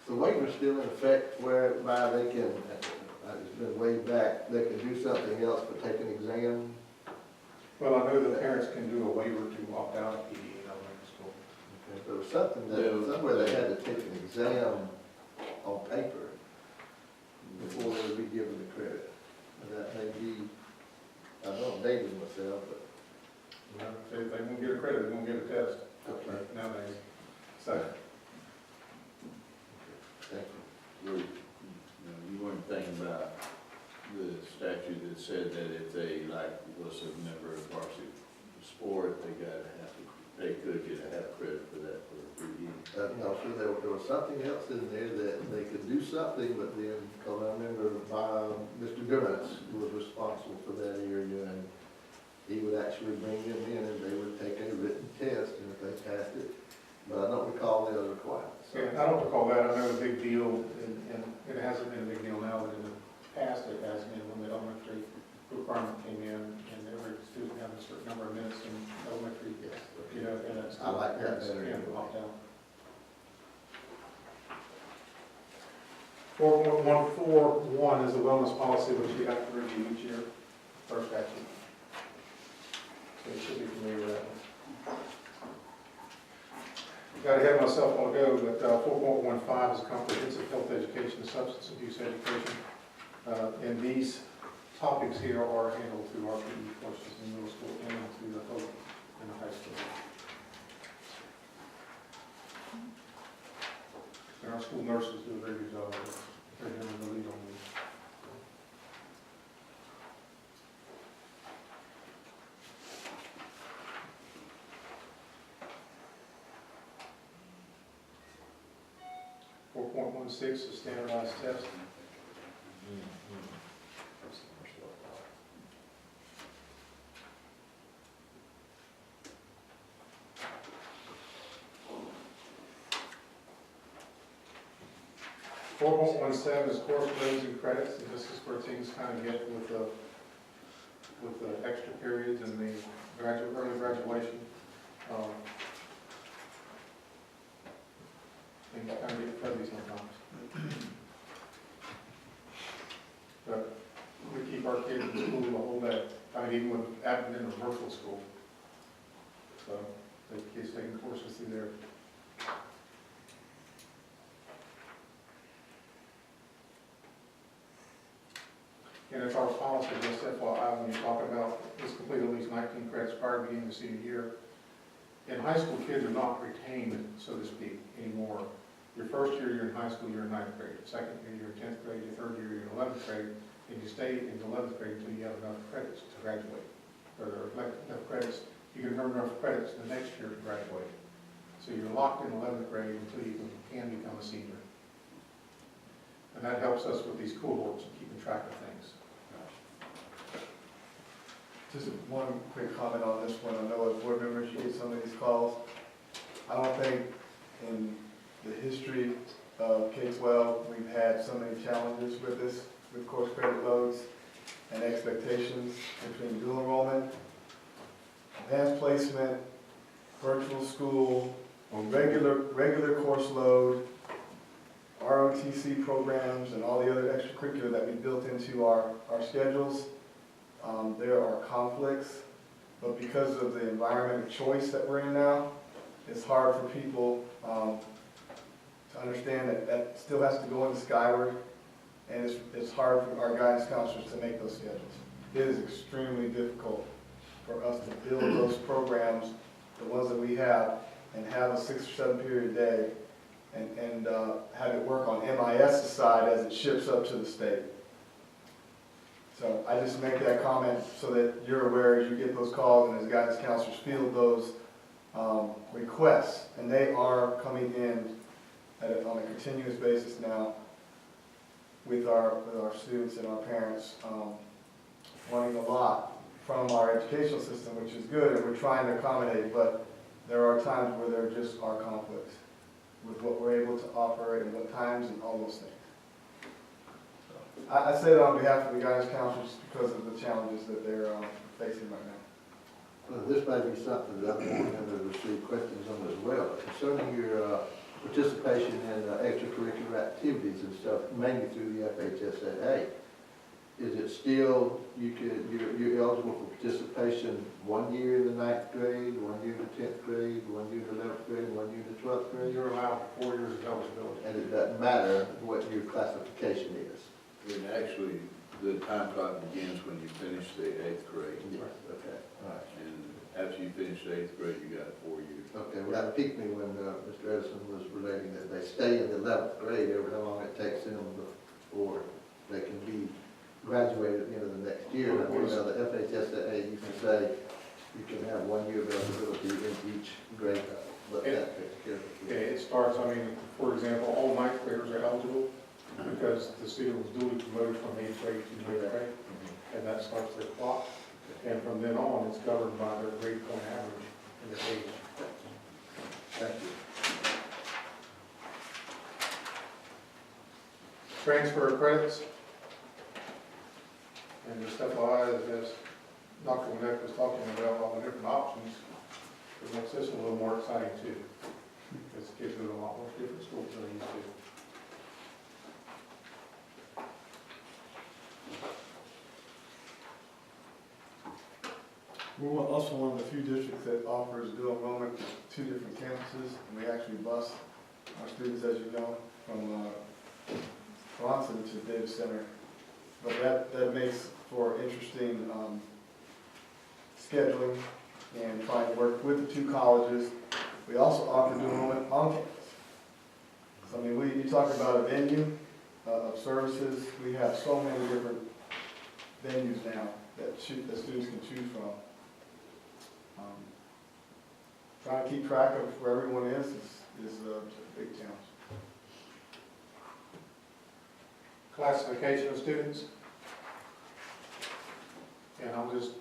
The waiver's still in effect whereby they can, it's been way back, they can do something else but take an exam. Well, I know the parents can do a waiver to opt out of PE in elementary school. Okay, there was something that, somewhere they had to take an exam on paper before they would be given the credit. And that may be, I don't date myself, but. You know, if they won't get a credit, they won't get a test. Okay. Nowadays. So, Thank you. You weren't thinking about the statute that said that if they, like, was a member of varsity sport, they could get a half credit for that for PE. No, sure, there was something else in there that they could do something, but then, because I remember Mr. Durance was responsible for that area, and he would actually bring them in and they would take a written test, and if they passed it, but I don't recall the other requirements. yeah, I don't recall that. I know a big deal, and it hasn't been a big deal now, but in the past it has been when the elementary requirement came in, and every student had a certain number of minutes in elementary, you know, and that's. I like that better. Yeah, opt out. 4.141 is a wellness policy which you have to review each year, first statute. So you should be familiar with that one. Got ahead of myself a while ago, but 4.15 is comprehensive health education and substance abuse education. And these topics here are handled through our PE courses in middle school and through the hope in the high school. And our school nurses do a very good job of it. They're doing the lead on these. 4.16 is standardized testing. 4.17 is course grades and credits, and this is where things kind of get with the extra periods and the early graduation. Things kind of get fuzzy sometimes. But we keep our kids in school the whole day, I mean, even with admin or virtual school. So the kids taking courses through there. And it's our policy, just FYI, when you talk about this complete at least 19 credits prior to beginning the senior year. In high school, kids are not retained, so to speak, anymore. Your first year, you're in high school, you're in 9th grade. Second year, you're in 10th grade. Your third year, you're in 11th grade. And you stay in the 11th grade until you have enough credits to graduate. Or there are enough credits, you can earn enough credits the next year to graduate. So you're locked in 11th grade until you can become a senior. And that helps us with these cohorts and keeping track of things. Just one quick comment on this one. I know as board members, you get some of these calls. I don't think in the history of K-12, we've had so many challenges with this, with course credit loads and expectations between dual enrollment, advanced placement, virtual school, regular course load, ROTC programs, and all the other extracurricular that we built into our schedules. There are conflicts, but because of the environment of choice that we're in now, it's hard for people to understand that that still has to go into Skyward, and it's hard for our guidance counselors to make those schedules. It is extremely difficult for us to build those programs, the ones that we have, and have a 6 or 7 period day, and have it work on MIS's side as it ships up to the state. So I just make that comment so that you're aware as you get those calls and as guidance counselors field those requests. And they are coming in on a continuous basis now with our students and our parents wanting a lot from our educational system, which is good, and we're trying to accommodate, but there are times where there just are conflicts with what we're able to offer and what times and all those things. I say that on behalf of the guidance counselors because of the challenges that they're facing right now. Well, this may be something that I'm going to receive questions on as well. Concerning your participation in extracurricular activities and stuff, mainly through the FHSAA, is it still, you're eligible for participation 1 year in the 9th grade, 1 year in the 10th grade, 1 year in the 11th grade, 1 year in the 12th grade? You're allowed 4 years of eligibility. And it doesn't matter what your classification is? And actually, the time clock begins when you finish the 8th grade. Yes. Okay, all right. And after you finish the 8th grade, you got 4 years. Okay, well, that piqued me when Mr. Edison was relating that they stay in the 11th grade, how long it takes them before they can be graduated at the end of the next year. And I know the FHSAA used to say you can have 1 year of eligibility in each grade. But that takes care of it. Okay, it starts, I mean, for example, all 9th graders are eligible because the student was duly promoted from 8th grade to 9th grade, and that starts their clock. And from then on, it's governed by their grade point average and their age. Thank you. Transfer of credits. And just FYI, as Dr. Winnick was talking about all the different options, it makes this a little more exciting too. Because kids go to a lot more different schools than they used to. We're also one of the few districts that offers dual enrollment to 2 different campuses, and we actually bus our students, as you know, from Bronson to Davis Center. But that makes for interesting scheduling and trying to work with the 2 colleges. We also offer dual enrollment on campus. So I mean, you talk about a venue of services. We have so many different venues now that students can choose from. Trying to keep track of where everyone is a big challenge. classification of students. And I'll just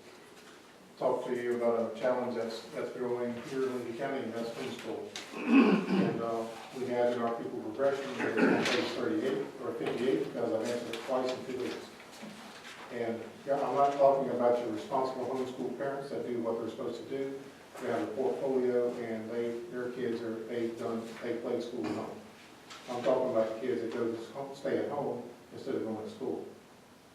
talk to you about a challenge that's growing here in Lee County, and that's homeschool. And we have in our pupil progression, it's on page 38 or 58, because I've answered it twice in 2 weeks. And yeah, I'm not talking about your responsible homeschool parents that do what they're supposed to do. They have a portfolio, and their kids they played school at home. I'm talking about the kids that go to stay at home instead of going to school.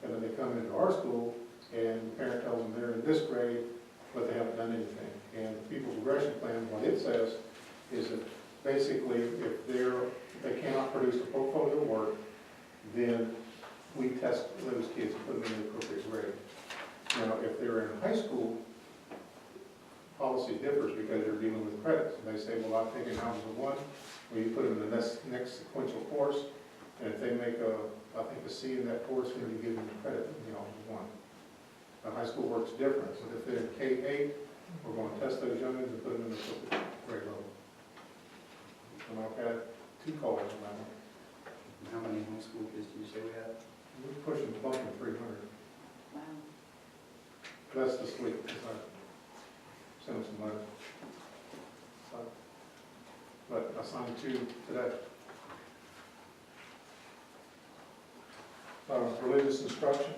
And then they come into our school, and the parent tells them they're in this grade, but they haven't done anything. And the pupil progression plan, what it says is that basically if they cannot produce the portfolio work, then we test those kids and put them in the appropriate grade. Now, if they're in high school, policy differs because you're dealing with credits. And they say, well, I've taken Algebra 1, well, you put them in the next sequential course, and if they make I think a C in that course, then you give them credit in the Algebra 1. High school works different, so if they're in K-8, we're going to test those youngins and put them in the appropriate grade level. And I've had 2 callers on that one. How many homeschool kids did you say we had? We're pushing bumping 300. Wow. That's this week, because I sent them some letters. So, but I signed 2 today. Religious instruction.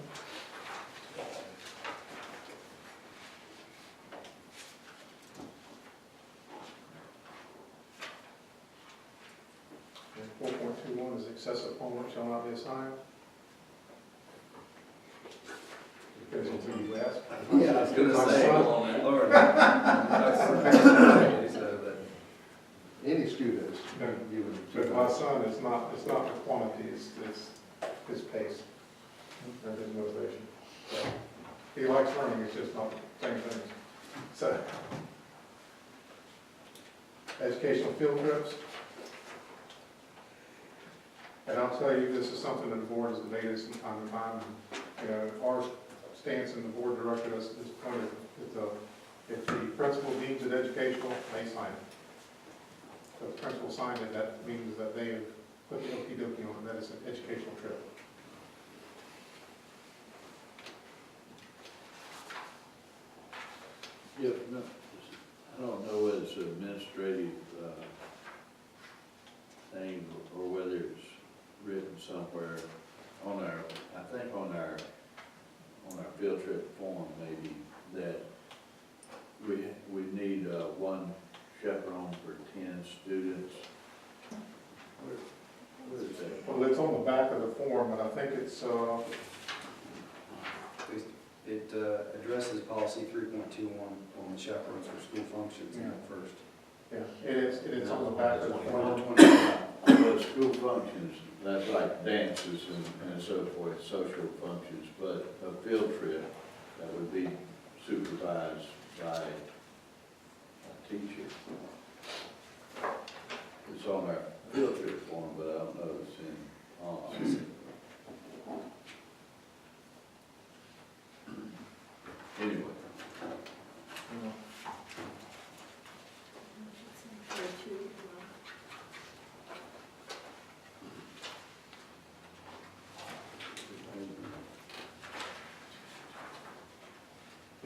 And 4.21 is excessive homework shall not be assigned. Depends on who you ask. Yeah, I was gonna say, Lord. Any students, No, given. but my son, it's not the quantity, it's his pace and his motivation. So, he likes learning, it's just not the same things. So, educational field trips. And I'll tell you, this is something that the board has debated from time to time. You know, our stance and the board directed us at this point, if the principal deems it educational, they sign it. So if the principal signed it, that means that they have put the okey-dokey on it, that it's an educational trip. Yeah, no, I don't know whether it's an administrative thing or whether it's written somewhere on our, I think on our field trip form maybe, that we need 1 chaperone for 10 students. Where is that? Well, it's on the back of the form, and I think it's, It addresses policy 3.21 on the chaperones for school functions in the first. yeah, it's on the back of the form. Well, school functions, that's like dances and so forth, social functions, but a field trip, that would be supervised by a teacher. It's on our field trip form, but I don't know if it's in, anyway.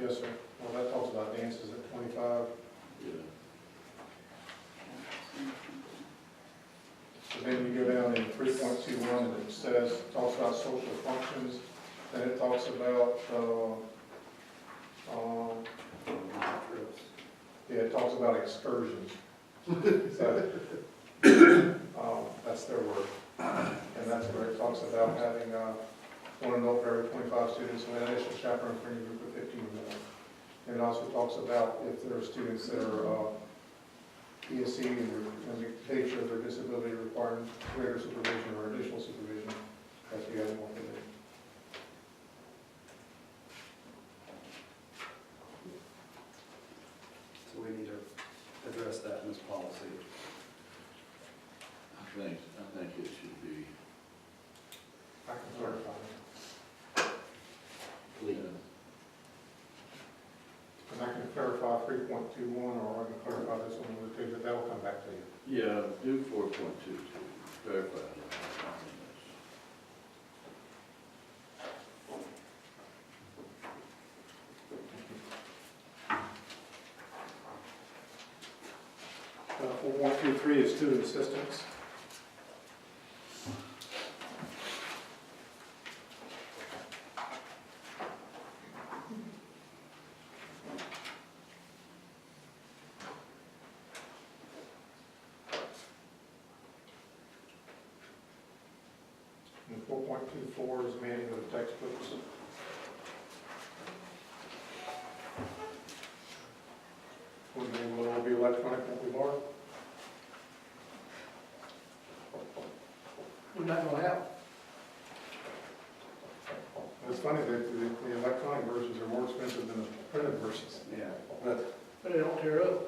Yes, sir. Well, that talks about dances at 25. Yeah. And then you go down in 3.21, and it says, talks about social functions, then it talks about, yeah, it talks about excursions. So, that's their word. And that's where it talks about having, 1 adult for every 25 students, and an additional chaperone for any group of 15 or more. And it also talks about if there are students that are ESC and the nature of their disability requiring greater supervision or additional supervision, that's the other one for them. So we need to address that in this policy. I think it should be. I can clarify it. Please. And I can clarify 3.21, or I can clarify this one with 2, but that will come back to you. Yeah, do 4.22, verify that. 4.23 is student assistance. And 4.24 is manning of the textbooks. Will all be electronic, won't be Laura? We're not gonna have, It's funny that the electronic versions are more expensive than the printed versions. Yeah. But but they don't tear up.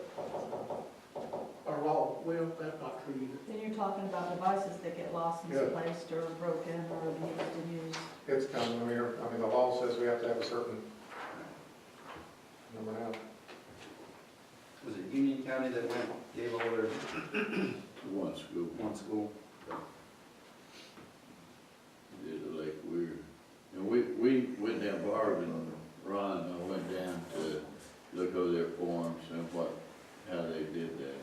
Or wall, well, that's not true either. Then you're talking about devices that get lost, Yeah. misplaced, or broken, or abused and used. it's coming, I mean, the law says we have to have a certain number now. Was it Union County that gave all their One school. one school? Did it like weird. And we went down, Barb and Ron, and I went down to look over their forms and how they did that.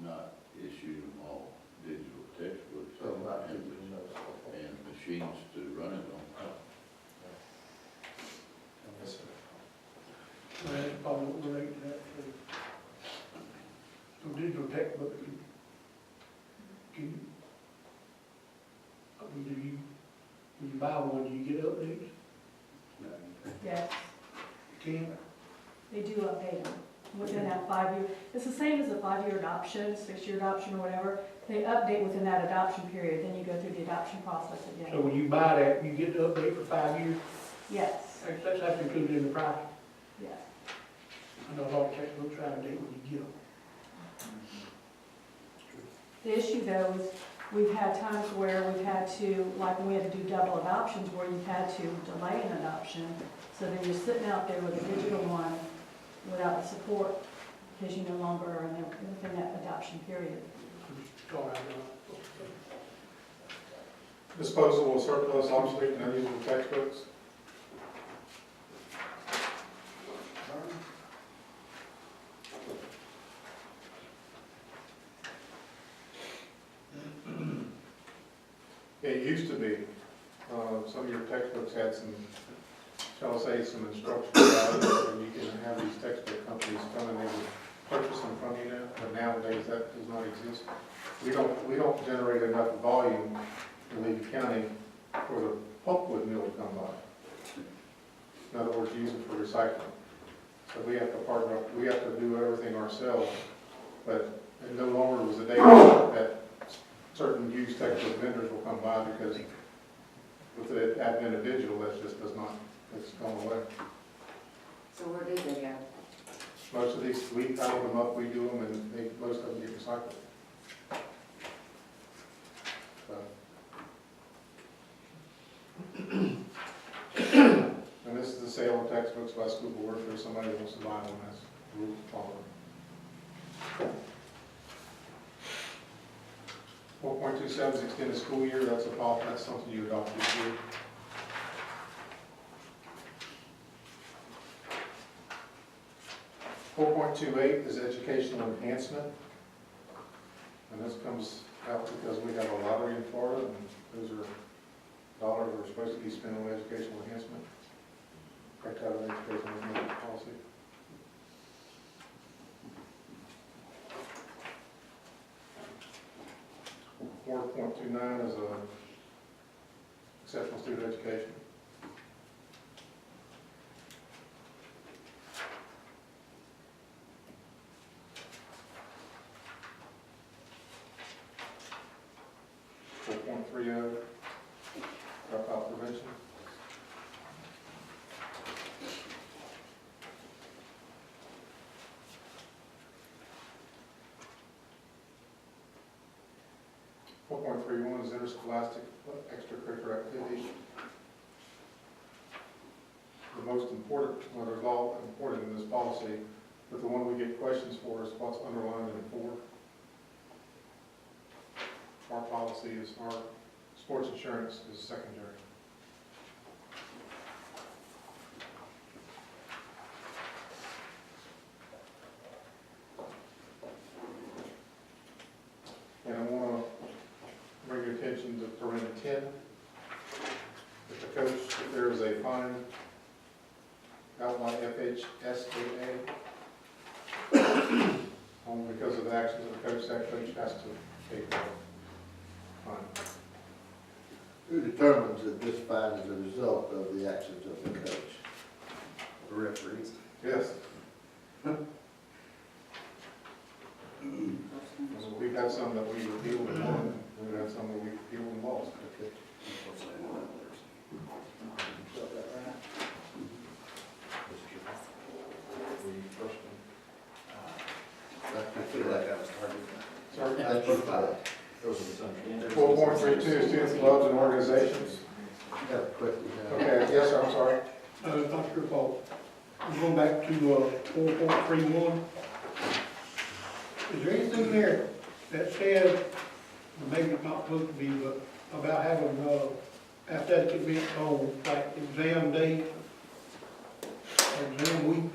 Not issued them all digital textbooks. So not and- digital notes. And machines to run it on. Well, that's probably what we're rating that for. So digital textbook, can, I mean, when you buy one, do you get updates? Yes, Can? they do update them within that 5 year. It's the same as a 5-year adoption, 6-year adoption or whatever. They update within that adoption period, then you go through the adoption process So again. when you buy that, you get the update for 5 years? Yes, That's included in the price. yes. I know a lot of textbooks are out of date when you get them. The issue though is we've had times where we've had to, like when we had to do double adoptions, where you've had to delay an adoption. So then you're sitting out there with a digital one without the support because you no longer are within that adoption period. Disposal of surplus, obsolete, and unusable textbooks. It used to be, some of your textbooks had some, shall I say, some instructional value, and you can have these textbook companies come and they would purchase them from you now, but nowadays that does not exist. We don't generate enough volume in Levy County for the pulpwood mill to come by. In other words, use it for recycling. So we have to partner up, we have to do everything ourselves, but it no longer was a day that certain used textbook vendors will come by because with the advent of digital, that just does not, it's gone away. So where did they go? Most of these, we paddle them up, we do them, and most of them get recycled. And this is the sale of textbooks by school board, if somebody wants to buy one, that's the rule followed. 4.27 is extended school year, that's something you adopt this year. .28 is educational enhancement. And this comes out because we have a lottery in Florida, and those are dollars that are supposed to be spent on educational enhancement. Correct out of the educational enhancement policy. .29 is exceptional student education. .30 dropout prevention. .31 is interscholastic extracurricular activities. The most important, well, there's all important in this policy, but the one we get questions for is what's underlined in 4. Our policy is our sports insurance is secondary. 10. If the coach, if there is a fine, outline FHSAA, only because of the actions of the coach, that coach has to take the fine. Who determines that this fine is a result of the actions of the coach? The referees. Yes, we've had some that we repealed and won, we've had some that we repealed and lost. Okay. I feel like I was targeted. Sorry. Thank you for that. 4.32, student clubs and organizations. I have a question now. Okay, yes, sir, I'm sorry. Not your fault. We're going back to 4.31. Is there anything there that says, maybe it's not supposed to be, but about having athletic events on, like exam day, or exam week?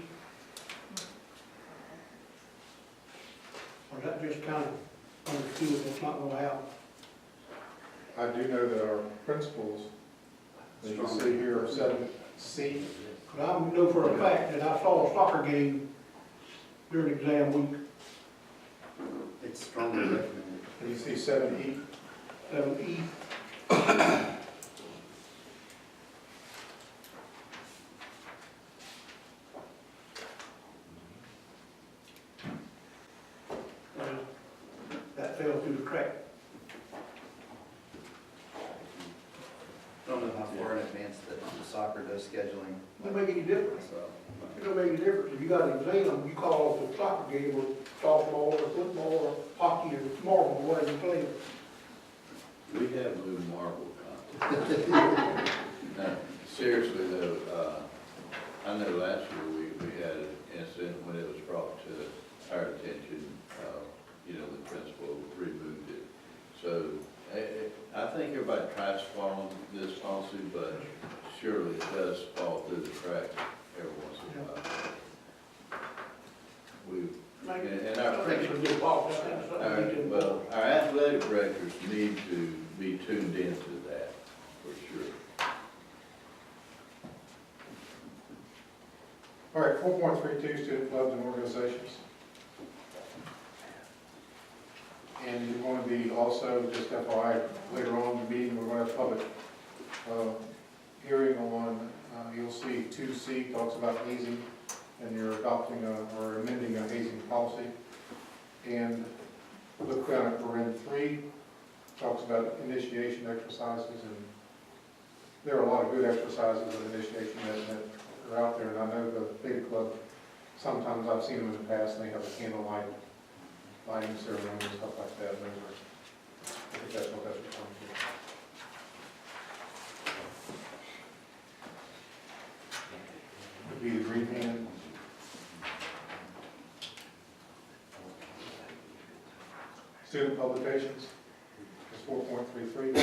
Or is that just kind of understood, it's not gonna happen? I do know that our principals, as you see here, are 7C. But I know for a fact that I saw a soccer game during exam week, It's strongly recommended. And you see 7E. 7E. That fell through the crack. Don't know how far in advance that the soccer does scheduling. Don't make any difference. So, It don't make any difference. If you got an exam, you call off the soccer game or softball or football or hockey or marble, whatever you play. We have blue marble contest. No, seriously though, I know last year we had an incident when it was brought to our attention, you know, the principal removed it. So I think everybody tries to follow this policy, but surely it does fall through the cracks every once in a while. And our principal, our athletic directors need to be tuned into that, for sure. All right, 4.32, student clubs and organizations. And you're going to be also, just FYI, later on in the meeting, we're going to have a public hearing on, you'll see 2C talks about hazing, and you're adopting or amending a hazing policy. And look down at Corinne 3, talks about initiation exercises, and there are a lot of good exercises of initiation that are out there, and I know the Beta Club, sometimes I've seen them in the past, and they have a candlelight lighting ceremony and stuff like that. Those are, I think that's what that's referring to. Could be the green hand. Student publications is 4.33.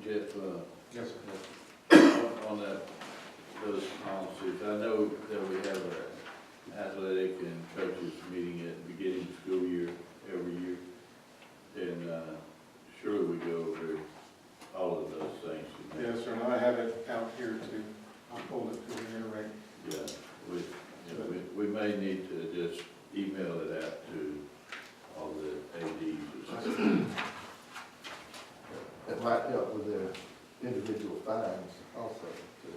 Jeff, Yes, sir. on that, those policies, I know that we have an athletic and coaches meeting at the beginning of the school year, every year. And surely we go over all of those things. Yes, sir, and I have it out here too. I'll hold it to reiterate. Yeah, we may need to just email it out to all the ADs or something. That might help with their individual fines also, too.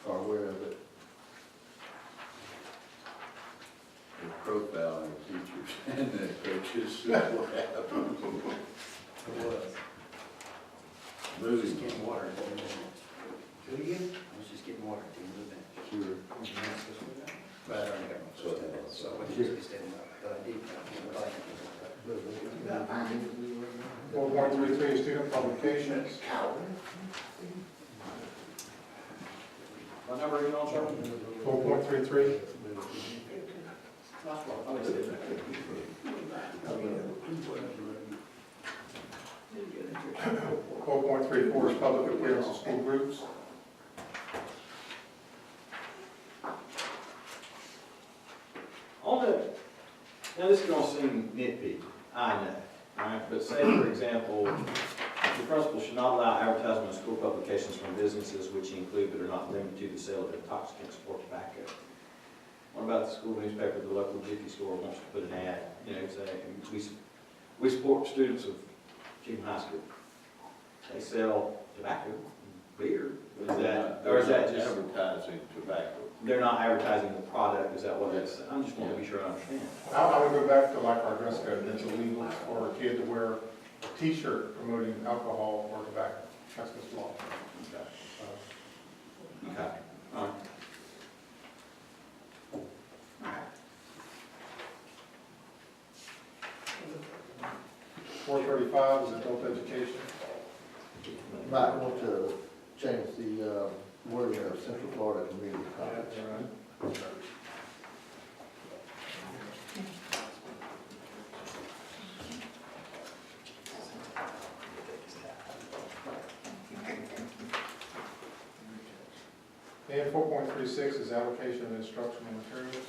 Are aware of it. The profiling of teachers and the coaches, what happens. I was just getting water. Do it again? I was just getting water at the end of the bench. Sure. But I already got my first step, so I wouldn't just be standing up, but I did. But I can do it. 4.33 student publications. What number are you on, sir? 4.33. 4.34 is public appearance of school groups. On the, now this is gonna seem say for example, the principal should not allow advertisement of school publications from businesses which include but are not limited to the sale of intoxicants or tobacco. What about the school newspaper, the local Jiffy store wants to put an ad, you know, saying, we support students of junior high school. They sell tobacco, beer, is that, or is that just, Advertising tobacco. they're not advertising the product, is that what it's, I'm just want to be sure I understand. I would go back to like our dress code, and it's illegal for a kid to wear a T-shirt promoting alcohol or tobacco. That's what's law. Okay, all right. 435 is adult education. Might want to change the wording of Central Florida Community College. And 4.36 is allocation of instructional materials.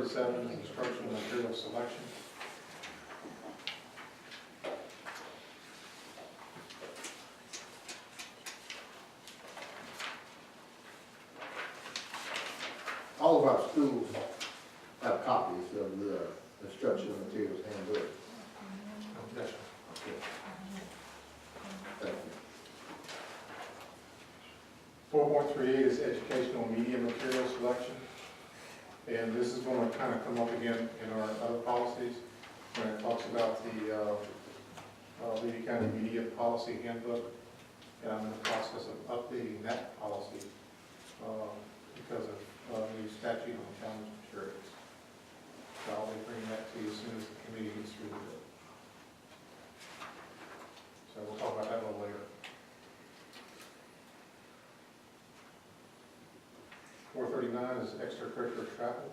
Seven is instructional material selection. All of our schools have copies of the instructional materials handbook. Yes. Thank you. 4.38 is educational media material selection. And this is going to kind of come up again in our other policies when it talks about the Lee County Media Policy Handbook. And I'm in the process of updating that policy because of the statute on challenge materials. So I'll be bringing that to you as soon as the committee gets through with it. So we'll talk about that a little later. 439 is extracurricular travel.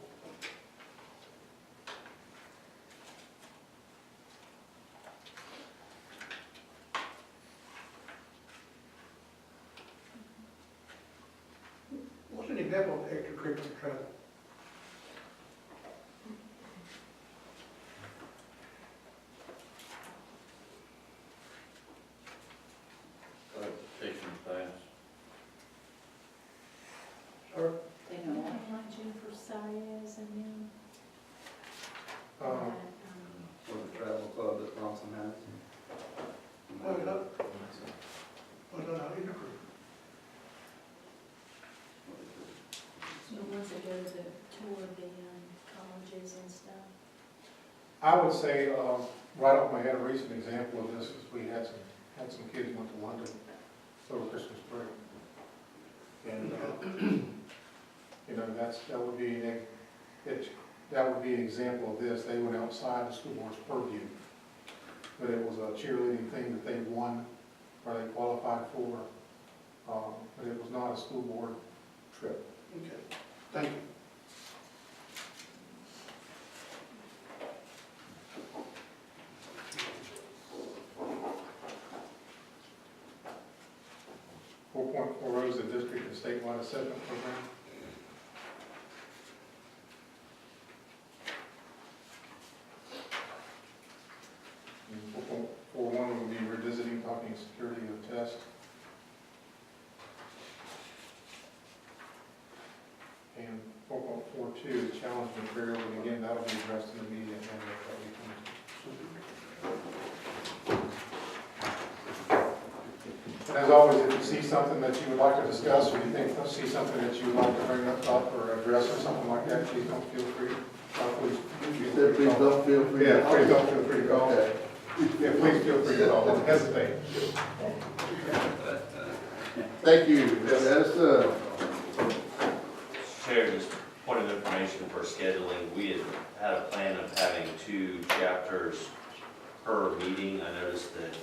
What's an example of extracurricular travel? Taking class. Sir? They know what? Like Jennifer Saez and then. Um, Or the travel club that Bronson has. Oh, yeah. What's that, intercruit? The ones that go to the tour the colleges and stuff. I would say, right off my head, a recent example of this is we had some kids who went to London over Christmas break. And, you know, that would be an example of this. They went outside the school board's purview. But it was a cheerleading thing that they won, or they qualified for. But it was not a school board trip. Okay, thank you. Is the district and statewide assessment program. And 4.41 will be revisiting talking security of test. And 4.42 is challenge material, and again, that will be addressed in the media handbook that we come to. As always, if you see something that you would like to discuss, or you see something that you would like to bring up or address or something like that, please don't feel free. Please, You said please don't feel free. yeah, please don't feel free to call. Okay. Yeah, please feel free to call. Don't hesitate. Thank you. That's, Chair, just point of information for scheduling, we had a plan of having 2 chapters per meeting. I noticed that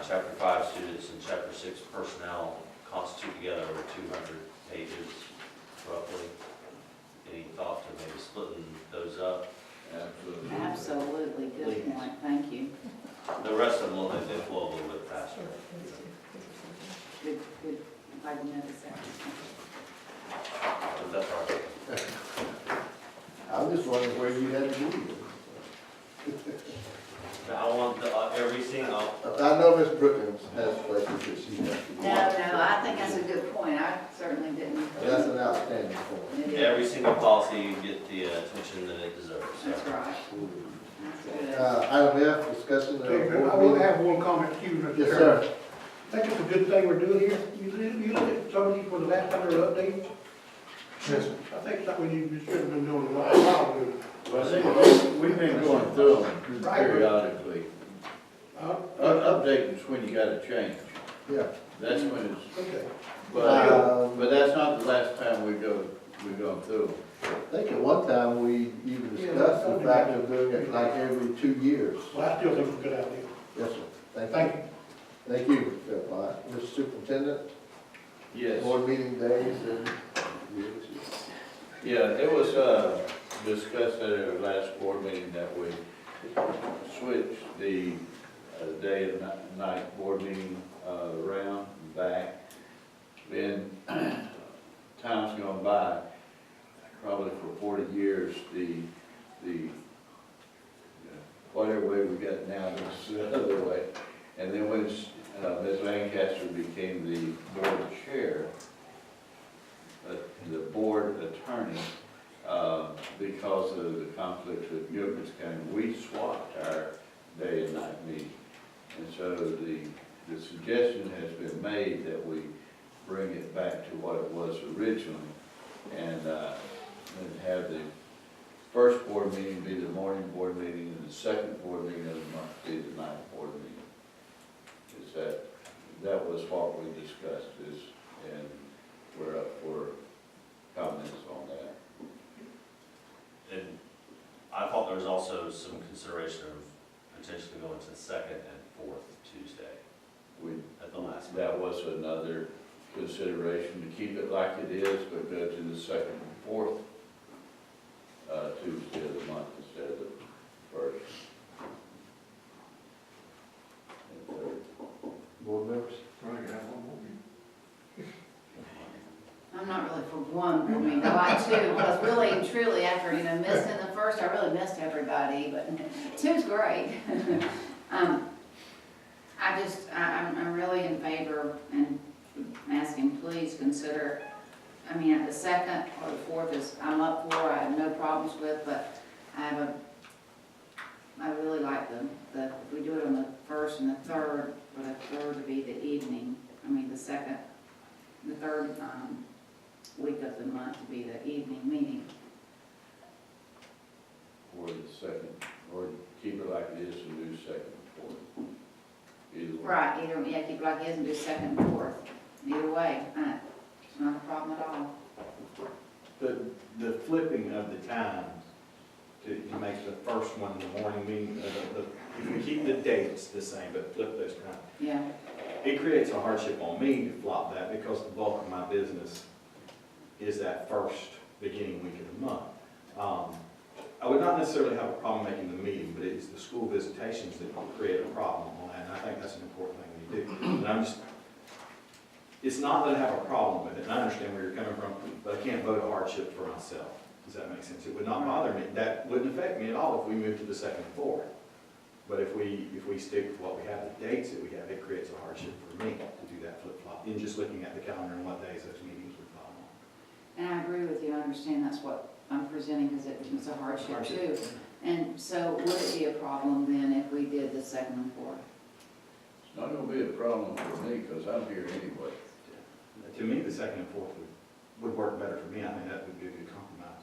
Chapter 5 students and Chapter 6 personnel constitute together over 200 pages roughly. any thought to maybe splitting those up? Absolutely. Absolutely, good point, thank you. The rest of them, they flow a little bit faster. Good, I didn't notice that. So that's our, I'm just wondering where you had to be. I want every single, I know Ms. Brookins has places that she has to be. No, I think that's a good point, I certainly didn't. That's an outstanding point. It is. every single policy get the attention that it deserves. So. That's right. That's good. Item F, discussion of Okay, board I will meeting. have one comment to you, Mr. Yes, Chairman. sir. I think it's a good thing we're doing here. You look at some of these for the last time they're updated. Yes, sir. I think something you should have been doing a while ago. Well, we've been going through them periodically. Updating's when you gotta change. Yeah. That's when it's, Okay. but that's not the last time we've gone through them. I think at one time we even discussed the fact of doing it like every 2 years. Well, I still think it's a good idea. Yes, sir. Thank Thank you. you. Thank you, Mr. Apply. Mr. Superintendent, Yes. board meeting days and. Yeah, it was, discussed at our last board meeting that we switched the day and night board meeting, around and back. Then, time's gone by, probably for 40 years, whatever way we got it now, this is the other way. And then when Ms. Lancaster became the board chair, the board attorney, because of the conflicts with Gilchrist County, we swapped our day and night meeting. And so the suggestion has been made that we bring it back to what it was originally, and have the first board meeting be the morning board meeting, and the second board meeting of the month be the night board meeting. That was what we discussed, and we're up for comments on that. And I thought there was also some consideration of potentially going to the second and fourth Tuesday at the last meeting. That was another consideration, to keep it like it is, but go to the second and fourth Tuesday of the month instead of the first and third. Board members? I'm not really for one, I mean, I like two, because really and truly, after, missing the first, I really missed everybody, but two's great. I'm really in favor and asking, please consider, the second or the fourth is, I'm up for, I have no problems with, but I really like if we do it on the first and the third, for the third to be the evening, the third, week of the month to be the evening meeting. Or the second, or keep it like it is and do second and fourth. Either way. Right, keep it like it is and do second and fourth. Either way, it's not a problem at all. The flipping of the times to make the first one the morning meeting, if we keep the dates the same but flip those times, Yeah, it creates a hardship on me to flop that because the bulk of my business is that first beginning week of the month. I would not necessarily have a problem making the meeting, but it's the school visitations that create a problem on that, and I think that's an important thing we do. And it's not that I have a problem with it, and I understand where you're coming from, but I can't vote a hardship for myself. Does that make sense? It would not bother me. That wouldn't affect me at all if we moved to the second and fourth. But if we stick with what we have, the dates that we have, it creates a hardship for me to do that flip-flop, in just looking at the calendar and what days those meetings would fall on. and I agree with you, I understand that's what I'm presenting, because it's a hardship too. And so would it be a problem then if we did the second and fourth? It's not gonna be a problem for me, because I'm here anyway. To me, the second and fourth would work better for me. I think that would be a good compromise.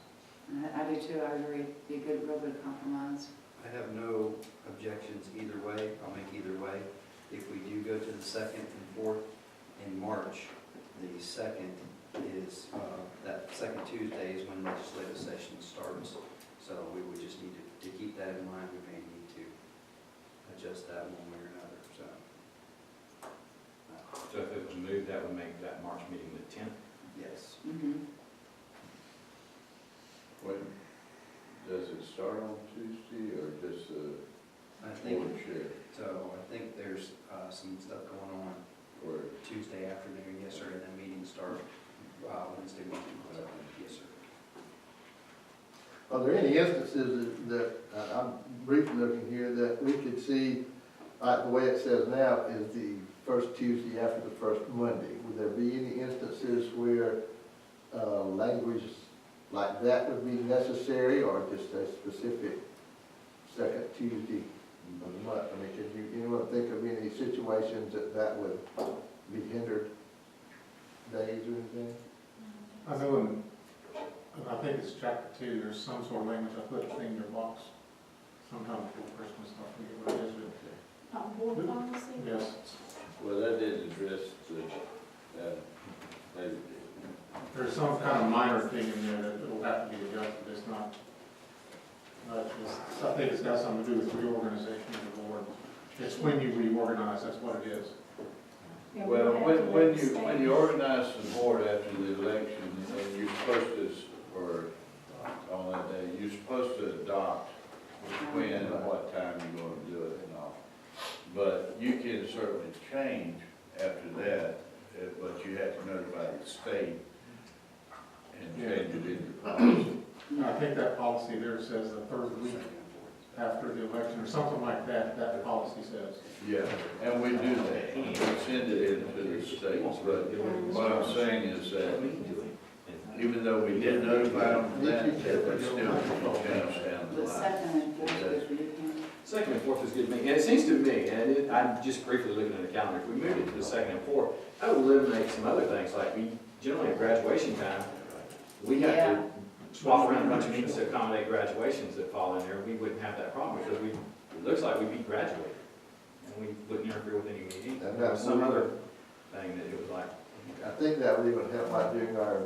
I do too, I agree, be a good, real good compromise. I have no objections either way, I'll make either way. If we do go to the second and fourth in March, the second is, that second Tuesday is when legislative session starts. So we would just need to keep that in mind, we may need to adjust that one way or another, so. So if it was moved, that would make that March meeting the 10th. Yes. Mm-hmm. start on Tuesday or just I think, board share? so I think there's some stuff going on Or, Tuesday afternoon, yes, sir, and then meetings start Wednesday morning. Yes, sir. Are there any instances that, I'm briefly looking here, that we could see, like the way it says now, is the first Tuesday after the first Monday? Would there be any instances where language like that would be necessary, or just a specific second Tuesday of the month? I mean, can anyone think of any situations that would be hindered days or anything? I know in, I think it's chapter 2, there's some sort of language I put in your box sometime before Christmas, I forget what it is. Board policy? Yes, well, that did address the, maybe, there's some kind of minor thing in there that will have to be adjusted, it's not, I think it's got something to do with reorganization of the board. It's when you reorganize, that's what it is. Yeah, we well, have to let when the you, state- when you organize the board after the election, and you're supposed to, or on that day, you're supposed to adopt when and what time you're going to do it and all. But you can certainly change after that, but you have to notify the state and change it in your policy. I think that policy there says the third week after the election, or something like that, that policy says. Yeah, and we do that, we send it into the states, but what I'm saying is that even though we did notify them of that, that's still changed down the The line. second and fourth is for you, Ken? Second and fourth is good to me, and it seems to me, and I'm just briefly looking at the calendar, if we moved it to the second and fourth, that would eliminate some other things, like we generally at graduation time, we have to swap around a bunch of meetings to accommodate graduations that fall in there, we wouldn't have that problem, because we, it looks like we'd be graduating, and we wouldn't interfere with any meeting, And or that's some other thing that it was like. I think that would even help like during our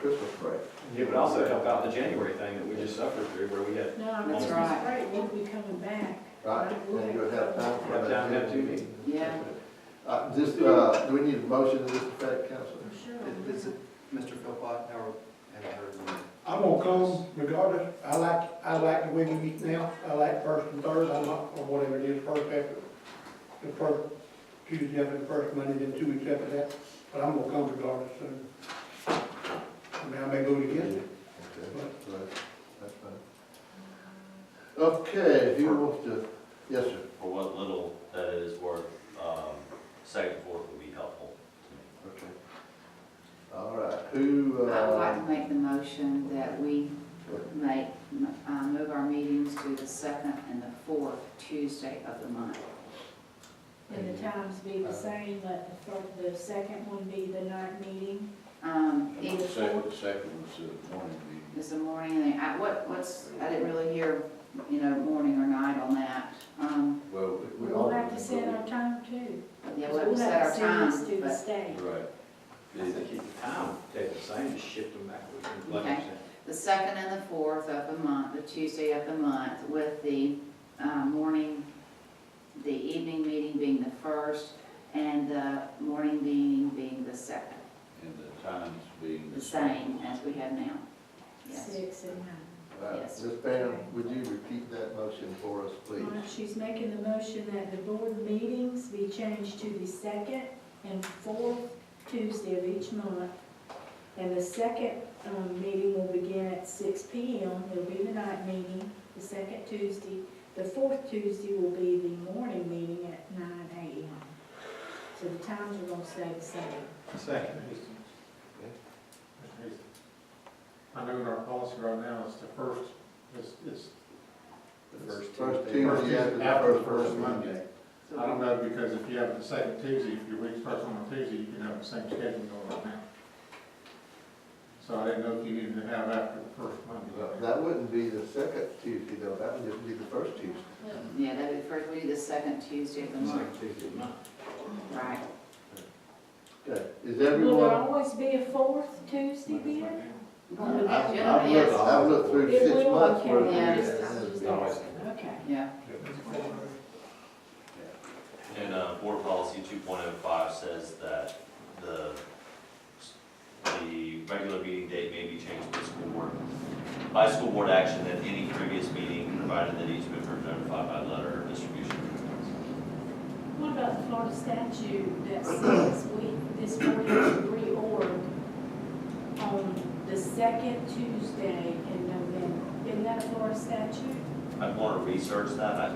Christmas break. It would also help out the January thing that we just suffered through, where we had, No, That's that's right. right, we'll be coming back. Right, and you would have time for have that. time to have two meetings. Yeah. Do we need a motion to this effect, Council? Sure. Is it Mr. Philpott, or have I heard you? I'm gonna come regardless. I like the way we meet now. I like first and third, I'm not, or whatever it is, first after, the first Tuesday after the first Monday, then 2 weeks after that. But I'm gonna come regardless, so. I mean, I may go against it. Okay, that's fine. Okay, who wants to, yes, sir. For what little that is worth, second, fourth would be helpful to me. Okay. All right, who, I would like to make the motion that we move our meetings to the second and the fourth Tuesday of the month. And the times be the same, let the second one be the night meeting. Either The fourth second was the morning meeting. is the morning, and I didn't really hear, morning or night on that. Well, we We'll have to set our time too. Yeah, We'll we'll set have our to send this time, to the but state. Right. I think keep the time, take the same, just shift them back. Like you Okay. said. the second and the fourth of the month, the Tuesday of the month, with the the evening meeting being the first, and the morning meeting being the second, And the times being the same as we have now. Yes. 6 and 9. Yes. Ms. Pam, would you repeat that motion for us, please? All right, she's making the motion that the board meetings be changed to the second and fourth Tuesday of each month. And the second meeting will begin at 6 p.m. It'll be the night meeting, the second Tuesday. The fourth Tuesday will be the morning meeting at 9 a.m. So the times are gonna stay the same. Second. I know in our policy right now, it's the first, it's The first First Tuesday. first Tuesday Tuesday after the after the first first Monday. Monday. I don't know, because if you have the second Tuesday, if your week starts on a Tuesday, you can have the same schedule going right now. So I didn't know if you needed to have after the first Monday. That wouldn't be the second Tuesday, though, that would just be the first Tuesday. Yeah, that would first, we do the second Tuesday of the month. Second Tuesday of the month. Right. Okay, is Will there everyone? always be a fourth Tuesday then? I've looked through It 6 will, months worth of okay. this. Just asking. Okay. Yeah. And board policy 2.05 says that the regular meeting date may be changed to the school board. by school board action at any previous meeting, provided that each member is notified by letter or distribution. What about the Florida statute that says this board has to reorg on the second Tuesday in November? Isn't that a Florida statute? I'd want to research that.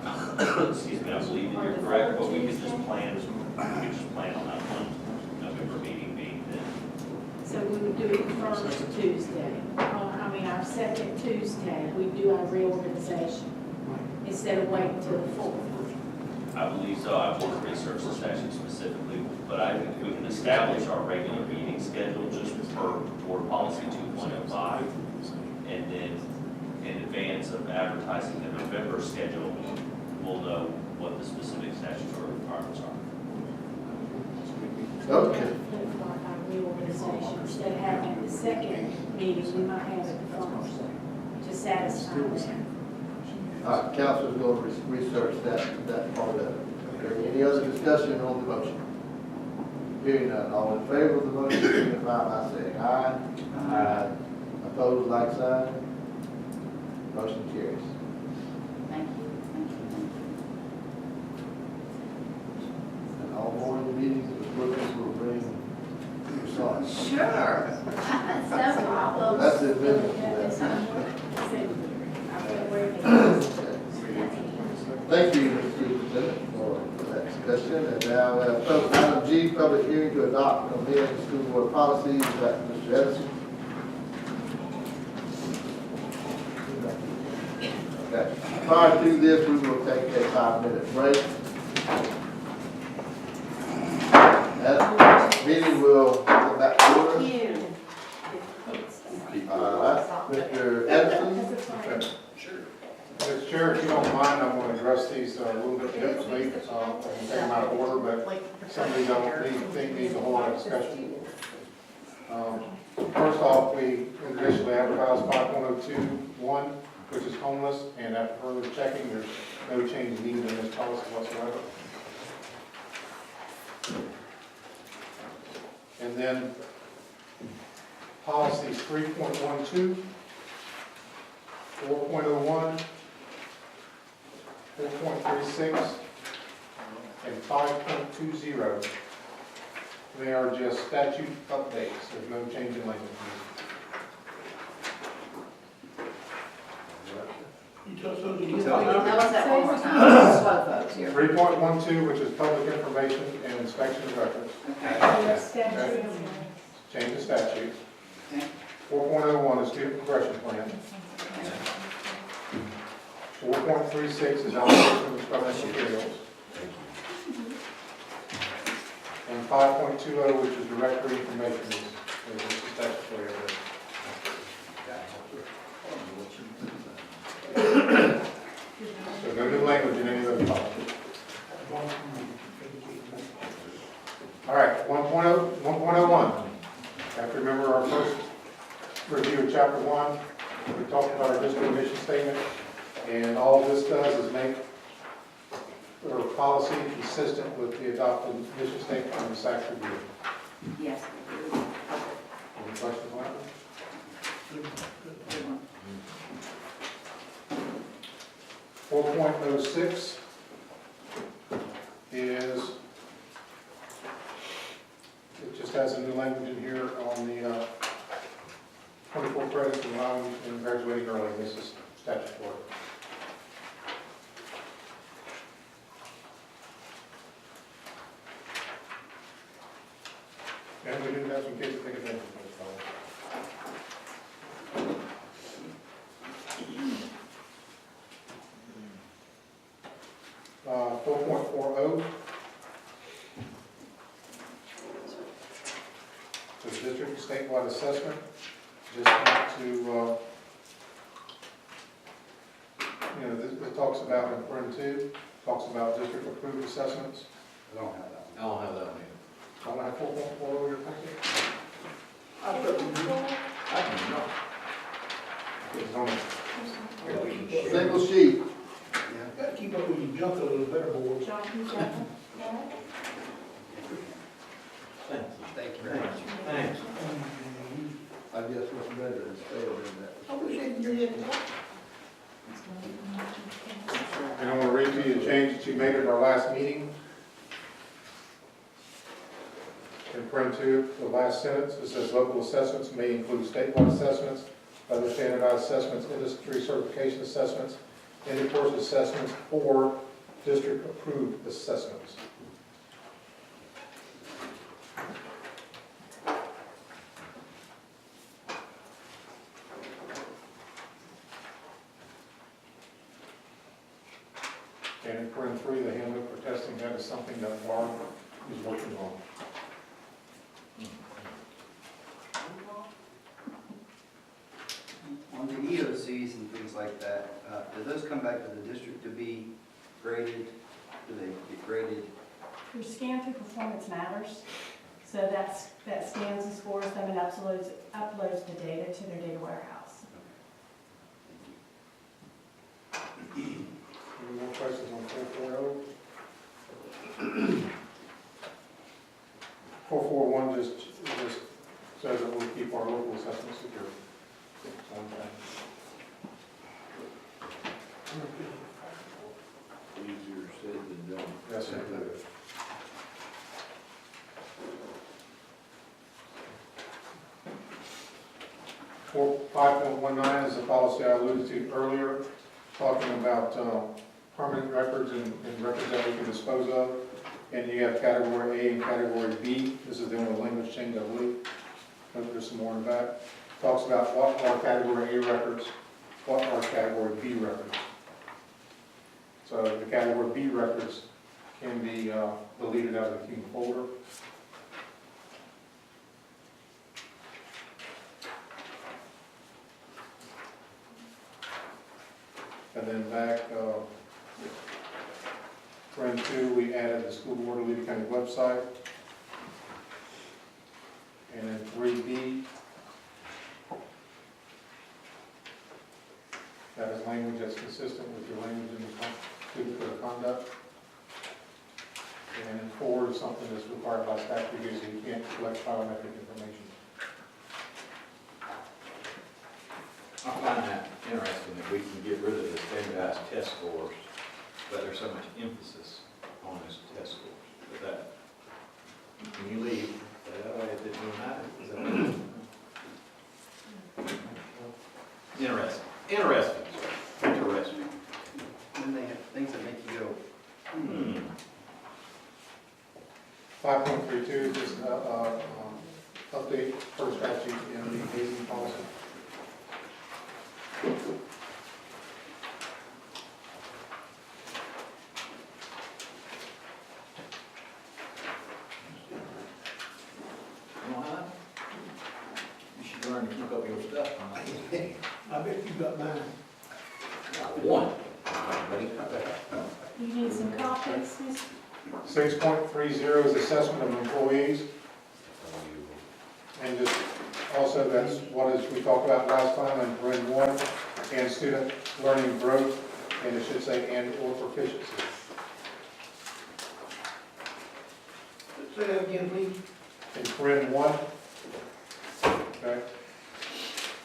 Excuse me, I believe that you're correct, but we could just plan on that one November meeting being then. So we would do it the first Tuesday, our second Tuesday, we do our reorganization instead of waiting till the fourth. I believe so. I want to research the statute specifically, but I think we can establish our regular meeting schedule just per board policy 2.05. And then in advance of advertising the November schedule, we'll know what the specific statutory requirements are. Okay. Like our reorganization, instead of having it the second meeting, we might have it the first, to satisfy them. All right, council's going to research that part of it. Okay, any other discussion on the motion? Hearing none, all in favor of the motion, signify by saying aye. Aye. Opposed, like sign. Motion carries. Thank you, thank you, thank you. And all morning meetings, Ms. Wilkins will bring your slides. Sure. No problem. That's the amendment to that. Thank you, Mr. Superintendent, for that discussion. And now, item G, public hearing to adopt and amend school board policies. Back to Mr. Edison. Okay. Prior to this, we will take a 5-minute break. That meeting will come back to order. All right, Mr. Edison. Mr. Chair, if you don't mind, I'm going to address these a little bit differently. I can take them out of order, but some of these I don't think need a whole lot of discussion. First off, we initially advertised 5.02.1, which is homeless, and after further checking, there's no change needed in this policy whatsoever. And then policies 3.12, 4.01, 4.36, and 5.20. They are just statute updates. There's no change in language. You touched on the. Tell us that one more time, slow folks here. 3.12, which is public information and inspection of records. Okay. Change the statute. Okay. 4.01 is student progression plan. 4.36 is allocation of instructional materials. And 5.20, which is directory information, is the statutory of it. So no new language in any of those policies. All right, 1.01. Have to remember our first review of chapter 1. We talked about our district mission statement, and all this does is make our policy consistent with the adopted mission statement from the SAC review. Yes. Any questions on that? 4.06 is, it just has a new language in here on the 24 credits and allowing and graduating early. This is statutory. And we do have some kids that take advantage of this policy. 4.40 the district statewide assessment, just not to, it talks about in front 2, talks about district approved assessments. I don't have that. I don't have that one I don't have 4.40 in your packet. I can know. It's on Single sheet. Gotta keep up with your junk a little better, boy. Thank you very much. Thanks. I guess Mr. Bender has failed in that. I wish they could do that. And I'm gonna read to you the changes you made at our last meeting. In print two, the last sentence, it says local assessments may include statewide assessments, other standardized assessments, industry certification assessments, end-of-course assessments, or district-approved assessments. And in print three, the handbook for testing, that is something that Barb is working on. On the EOCs and things like that, do those come back to the district to be graded? Do they get graded? Your scan through performance matters, so that scans and scores them and uploads the data to their data warehouse. Any more questions on 440? 441 just says that we keep our local assessments secure. It's one thing. Easier said than done. Yes, sir. 5.19 is the policy I alluded to earlier, talking about permanent records and records that we can dispose of. And you have category A and category B. This is the only language change, I believe. There's some more in the back. Talks about what are category A records, what are category B records. So the category B records can be deleted out of the Q folder. And then back, trend 2, we added the school board of Levy County website. And then 3B, that is language that's consistent with your language in the student code of conduct. And 4 is something that's required by statute because you can't collect biometric information. I find that interesting that we can get rid of the standardized test scores, but there's so much emphasis on those test scores. But that, when you leave, that way it didn't matter. Is that interesting? Interesting. Interesting. And they have things that make you go, 5.32, just update per statute in the hazing policy. You know how? You should learn to keep up your stuff. I bet you got mine. Not one. You need some copies, Ms. 6.30 is assessment of employees. And just also that's what is we talked about last time in grade 1 and student learning growth, and it should say and or proficiency. Say that again, please. In grade 1, okay?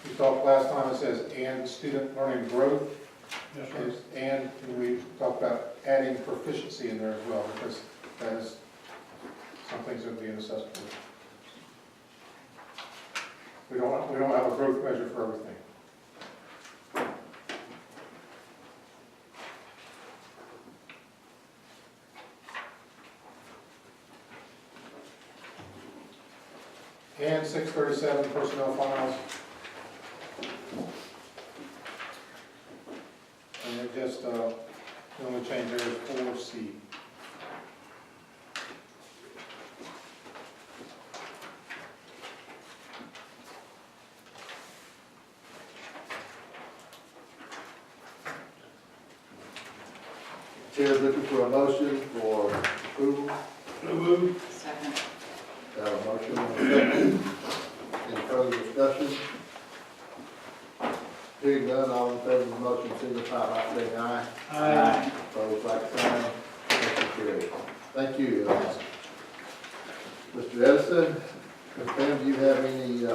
We talked last time, it says and student learning growth. Yes, sir. And we talked about adding proficiency in there as well, because that is some things that would be an assessment. We don't have a growth measure for everything. And 637 personnel files. And it just, the only change there is 4C. Chair's looking for a motion for approval. So moved. Second. Got a motion and a second. Any further discussion? Hearing none, all in favor of the motion signify by saying aye. Aye. Opposed, like sign. Motion carried. Thank you. Mr. Edison, Ms. Pam, do you have any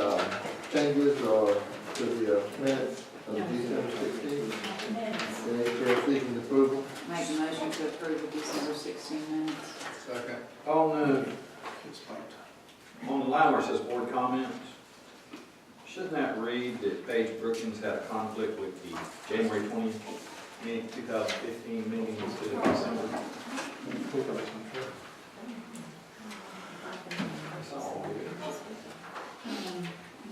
changes or to the minutes of No. December 16th? Minutes. Okay, Chair seeking approval. Make a motion to approve the December 16 minutes. Second. On the line where it says board comments, shouldn't that read that Paige Brookins had a conflict with the January 20th, 2015 meeting instead of December?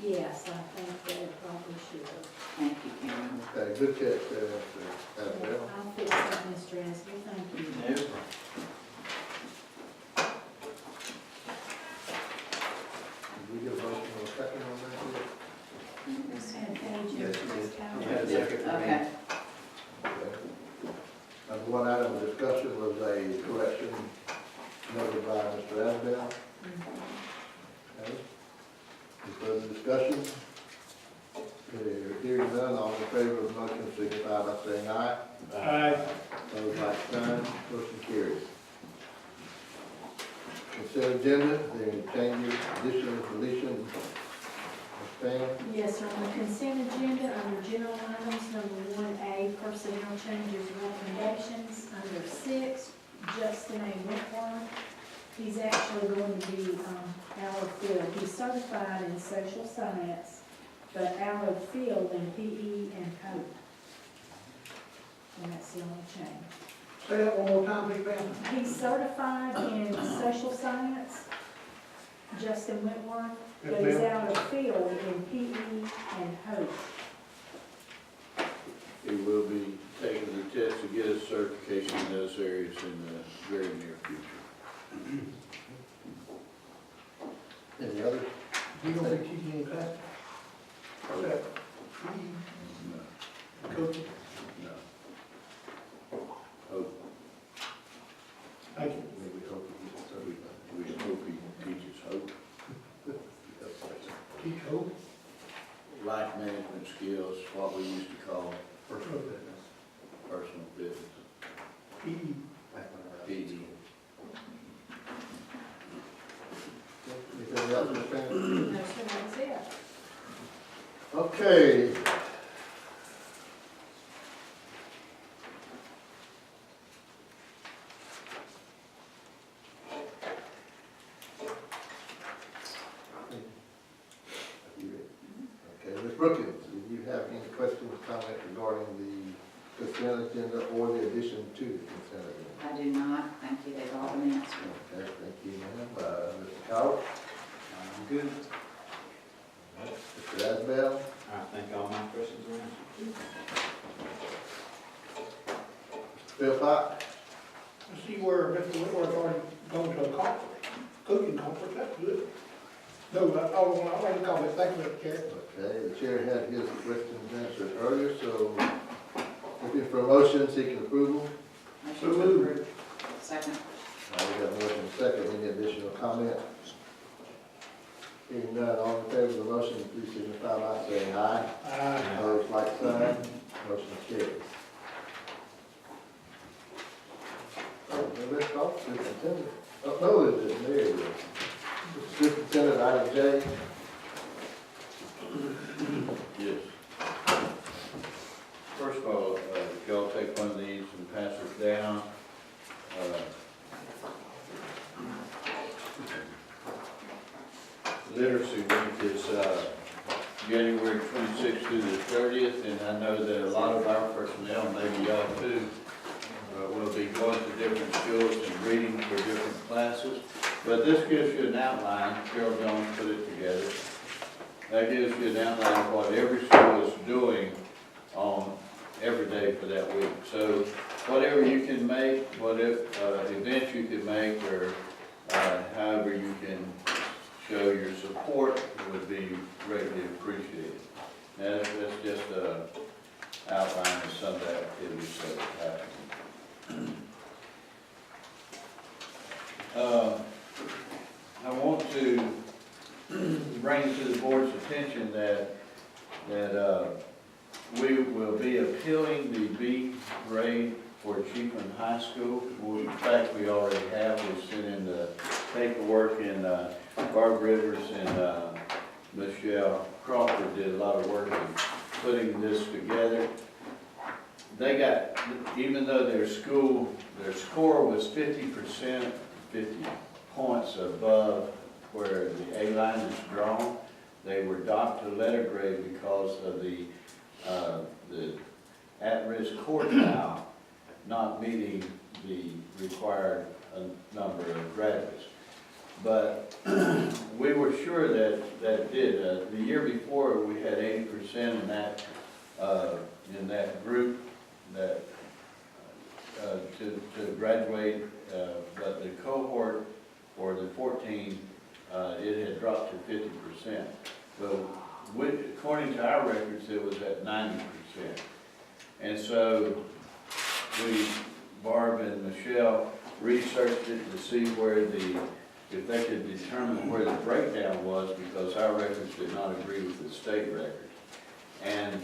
Yes, I think they probably should. Thank you, Karen. Okay, good catch there, Mr. Aspel. I'll fix that, Mr. Asbel, thank you. No. Did we get a motion or a second on that? Ms. Page, Yes, Ms. you did. Cowell. You had a second. Okay. Okay. One item of discussion was a correction noted by Mr. Aspel. Okay. Any further discussion? Hearing none, all in favor of the motion signify by saying aye. Aye. Those like sign, motion carries. Consent agenda, is there any changes, additions, deletions? Ms. Pam? Yes, sir, on the consent agenda, under general items, number 1A, personnel changes recommendations. Under 6, Justin A. Whitworth. He's actually going to be out of field. He's certified in social science, but out of field in PE and COPE. And that's the only change. Say that one more time, please, ma'am. He's certified in social science, Justin Whitworth, Yes, but he's ma'am. out of field in PE and COPE. He will be taking the test to get his certification in those areas in the very near future. Any other? You gonna be teaching in class? No, Coach? no. Hope, Thank you. Maybe hope he gets certified. we hope he teaches hope. Teach hope. Life management skills, what we used to call Personal fitness. personal business, PE. PD. Anything else, Ms. Pam? No, sir, that's it. Okay. Okay, Ms. Brookins, do you have any questions, comments regarding the consent agenda or the addition to the consent agenda? I do not. Thank you. They've all been answered. Okay, thank you, ma'am. Mr. Cowell? I'm good. Mr. Asbel? I think all my questions are answered. Philpott? I see where Mr. Whitworth already gone to a conference, cooking conference, that's good. No, that's all I want to comment. Thank you, Mr. Chair. Okay, the chair had his questions answered earlier, so looking for a motion seeking approval. Motion So to moved. approve. Second. We got a motion and a second. Any additional comment? Hearing none, all in favor of the motion, please signify by saying aye. Aye. Opposed, like sign. Motion carries. Oh, no, let's call superintendent. Oh, no, it isn't. There it is. Superintendent, item J. Yes. First of all, if y'all take one of these and pass it down. Literacy Week is January 26th through the 30th, and I know that a lot of our personnel, maybe y'all too, will be going to different schools and reading for different classes. But this gives you an outline. Carol Jones put it together. That gives you an outline of what every school is doing on every day for that week. So whatever you can make, whatever events you can make, or however you can show your support would be greatly appreciated. Now, that's just an outline of some of the activities that happen. I want to bring to the board's attention that we will be appealing the B grade for Chiefland High School. Well, in fact, we already have. We sent in the paperwork, and Barb Rivers and Michelle Crawford did a lot of work in putting this together. They got, even though their score was 50%, 50 points above where the A line is drawn, they were docked to letter grade because of the at-risk quartile not meeting the required number of graduates. But we were sure that that did. The year before, we had 80% in that group that to graduate, but the cohort for the 14, it had dropped to 50%. So according to our records, it was at 90%. And so Barb and Michelle researched it to see if they could determine where the breakdown was, because our records did not agree with the state records. And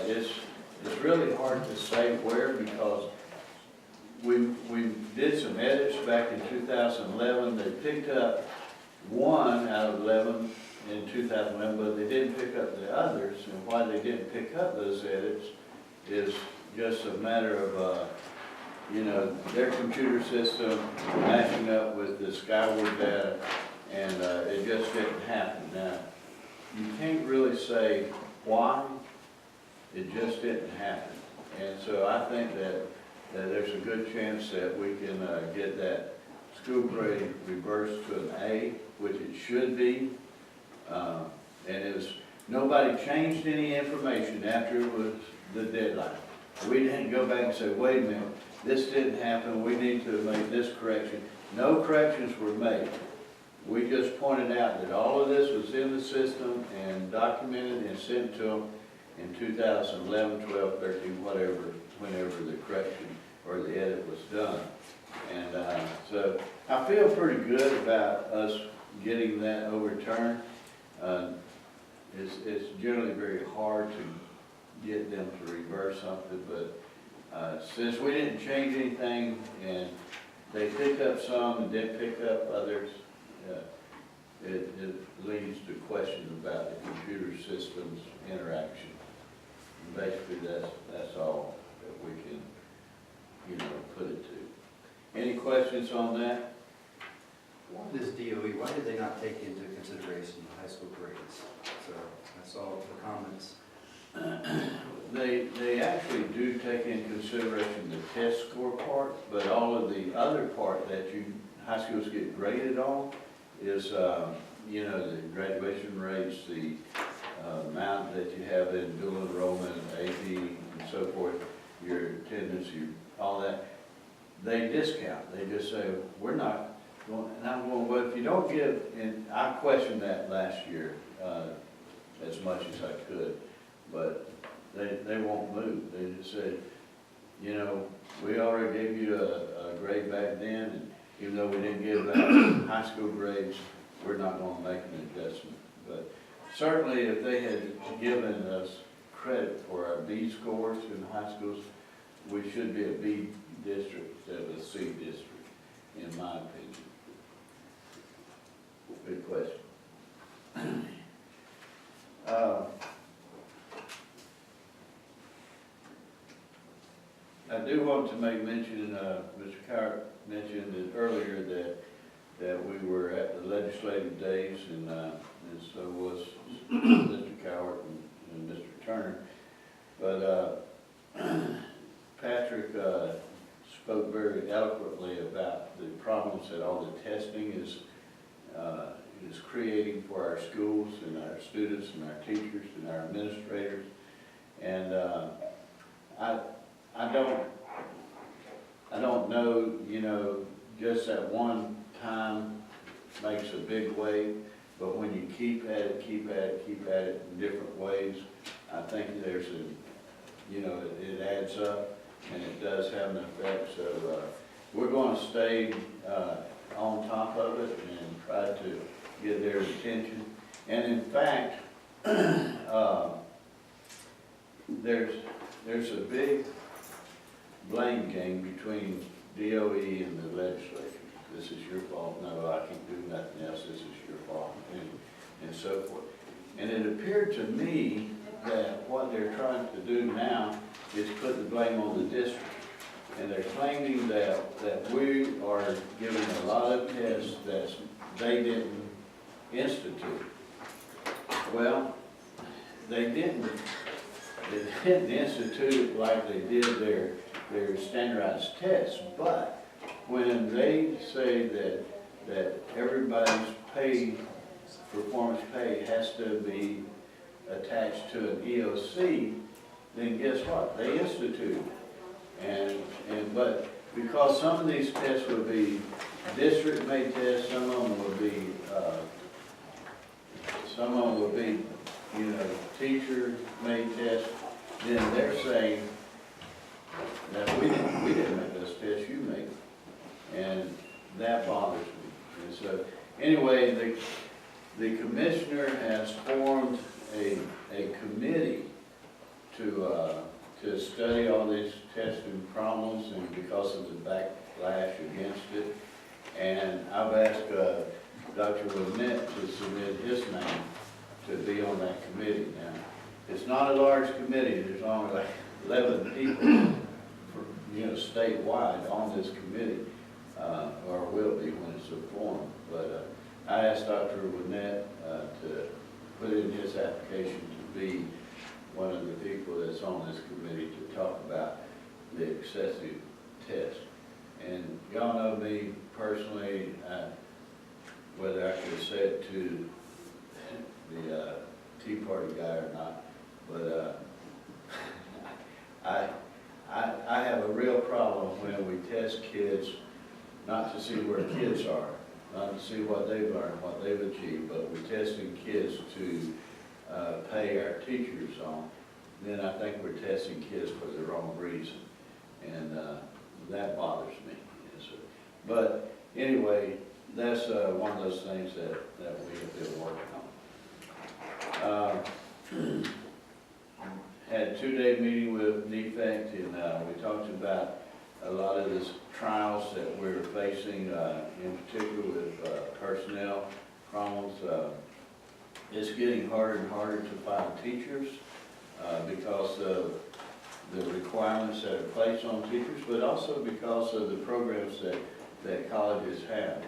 it's really hard to say where, because we did some edits back in 2011. They picked up 1 out of 11 in 2011, but they didn't pick up the others. And why they didn't pick up those edits is just a matter of their computer system matching up with the Skyward data, and it just didn't happen. Now, you can't really say why, it just didn't happen. And so I think that there's a good chance that we can get that school grade reversed to an A, which it should be. And nobody changed any information after it was the deadline. We didn't go back and say, wait a minute, this didn't happen, we need to make this correction. No corrections were made. We just pointed out that all of this was in the system and documented and sent to them in 2011, 12, 13, whenever the correction or the edit was done. And so I feel pretty good about us getting that overturned. It's generally very hard to get them to reverse something, but since we didn't change anything and they picked up some and didn't pick up others, it leads to questions about the computer system's interaction. And basically, that's all that we can, put it to. Any questions on that? Why does DOE, why did they not take into consideration the high school grades? So I saw the comments. They actually do take in consideration the test score part, but all of the other part that high schools get graded on is, the graduation rates, the amount that you have in dual enrollment, AP, and so forth, your attendance, all that. They discount. They just say, we're not going, and I'm going, well, if you don't give, and I questioned that last year as much as I could, but they won't move. They just said, we already gave you a grade back then, and even though we didn't give out high school grades, we're not going to make an adjustment. But certainly if they had given us credit for our B scores in high schools, we should be a B district instead of a C district, in my opinion. Good question. I do want to make mention, Mr. Cowart mentioned it earlier that we were at the legislative days, and so was Mr. Cowart and Mr. Turner. But Patrick spoke very eloquently about the problems that all the testing is creating for our schools and our students and our teachers and our administrators. And I don't know, just that one time makes a big wave, but when you keep at it in different ways, I think there's it adds up and it does have an effect. So we're going to stay on top of it and try to get their attention. And in fact, there's a big blame game between DOE and the legislature. This is your fault. No, I can't do nothing else. This is your fault, and so forth. And it appeared to me that what they're trying to do now is put the blame on the district. And they're claiming that we are giving a lot of tests that they didn't institute. Well, they didn't institute it like they did their standardized tests, but when they say that everybody's pay, performance pay has to be attached to an EOC, then guess what? They instituted it. But because some of these tests would be district-made tests, some of them would be, teacher-made tests, then they're saying that we didn't make those tests, you made them. And that bothers me. And so, anyway, the commissioner has formed a committee to study all these testing problems and because of the backlash against it. And I've asked Dr. Winnett to submit his name to be on that committee. Now, it's not a large committee. There's only like 11 people, statewide on this committee, or will be when it's formed. But I asked Dr. Winnett to put in his application to be one of the people that's on this committee to talk about the excessive test. And y'all know me personally, whether I could say it to the Tea Party guy or not, but I have a real problem when we test kids, not to see where kids are, not to see what they've learned, what they've achieved, but we're testing kids to pay our teachers on, then I think we're testing kids for the wrong reason. And that bothers me. But anyway, that's one of those things that we have been working on. Had a 2-day meeting with NEFAC, and we talked about a lot of the trials that we're facing, in particular with personnel problems. It's getting harder and harder to find teachers because of the requirements that are placed on teachers, but also because of the programs that colleges have.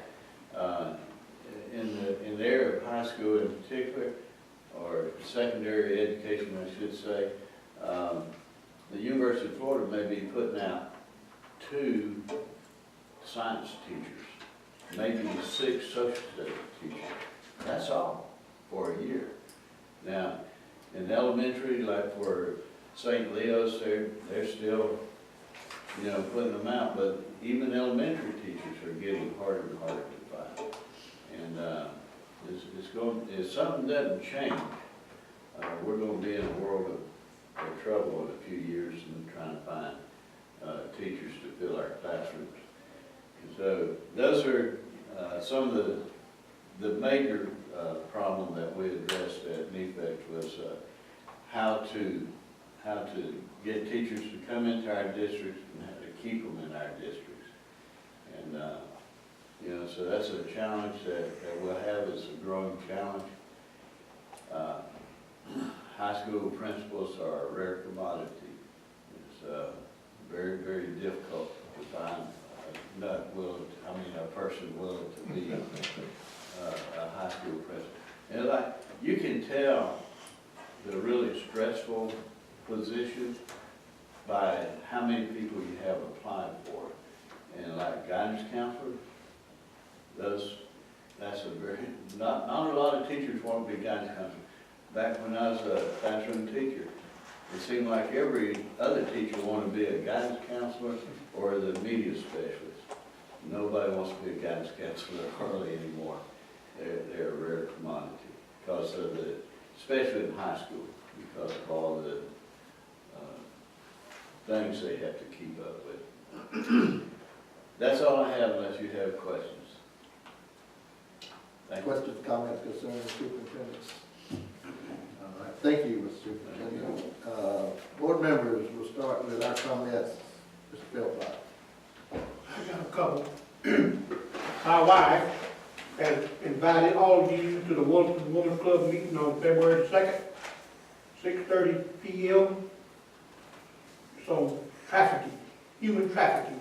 In the area of high school in particular, or secondary education, I should say, the University of Florida may be putting out 2 science teachers, maybe 6 social studies teachers. That's all for a year. Now, in elementary, like for St. Leo's, they're still, putting them out, but even elementary teachers are getting harder and harder to find. And if something doesn't change, we're going to be in a world of trouble in a few years and trying to find teachers to fill our classrooms. And so those are some of the major problem that we addressed at NEFAC was how to get teachers to come into our districts and how to keep them in our districts. And so that's a challenge that we'll have. It's a growing challenge. High school principals are a rare commodity. It's very, very difficult to find a person willing to be a high school principal. And you can tell the really stressful position by how many people you have applied for. And like guidance counselor, that's a very, not a lot of teachers want to be guidance counselors. Back when I was a classroom teacher, it seemed like every other teacher wanted to be a guidance counselor or the media specialist. Nobody wants to be a guidance counselor hardly anymore. They're a rare commodity because of especially in high school, because of all the things they have to keep up with. That's all I have unless you have questions. Thank you. Questions, comments concerning the superintendents? All right, thank you, Mr. Superintendent. Board members, we'll start with our comments. Mr. Philpott. I got a couple. My wife has been invited all of you to the Women's Club meeting on February 2nd, 6:30 p.m. So trafficking, human trafficking.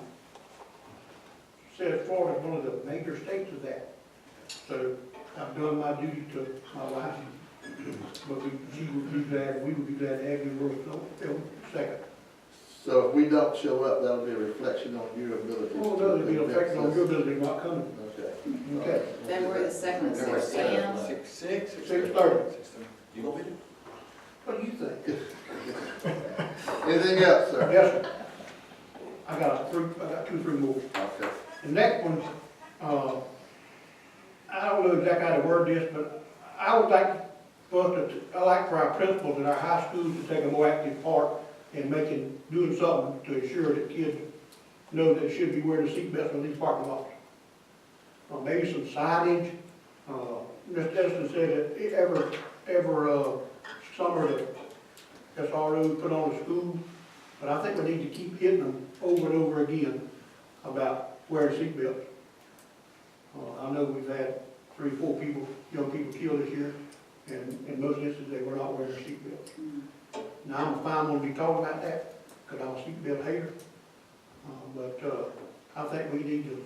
Says Florida is one of the major states of that. So I've done my duty to my wife. But she would be glad, we would be glad to have you on February 2nd. So if we don't show up, that'll be a reflection on your ability. Oh, no, it'll be a reflection on your ability not coming. Okay. Okay. February the 2nd at 6 p.m. 6:30. You gonna be there? What do you think? Anything else, sir? Yes, sir. I got 2 or 3 more. Okay. The next one, I don't know exactly how to word this, but I would like for us to, I like for our principals in our high schools to take a more active part in doing something to ensure that kids know that they should be wearing a seatbelt in these parking lots. Maybe some signage. Mr. Edison said that every summer that SRO put on a school, but I think we need to keep hitting them over and over again about wearing seatbelts. I know we've had 3 or 4 young people killed this year, and in most instances they were not wearing their seatbelts. Now, I'm fine when we talk about that, because I'm a seatbelt hater. But I think we need to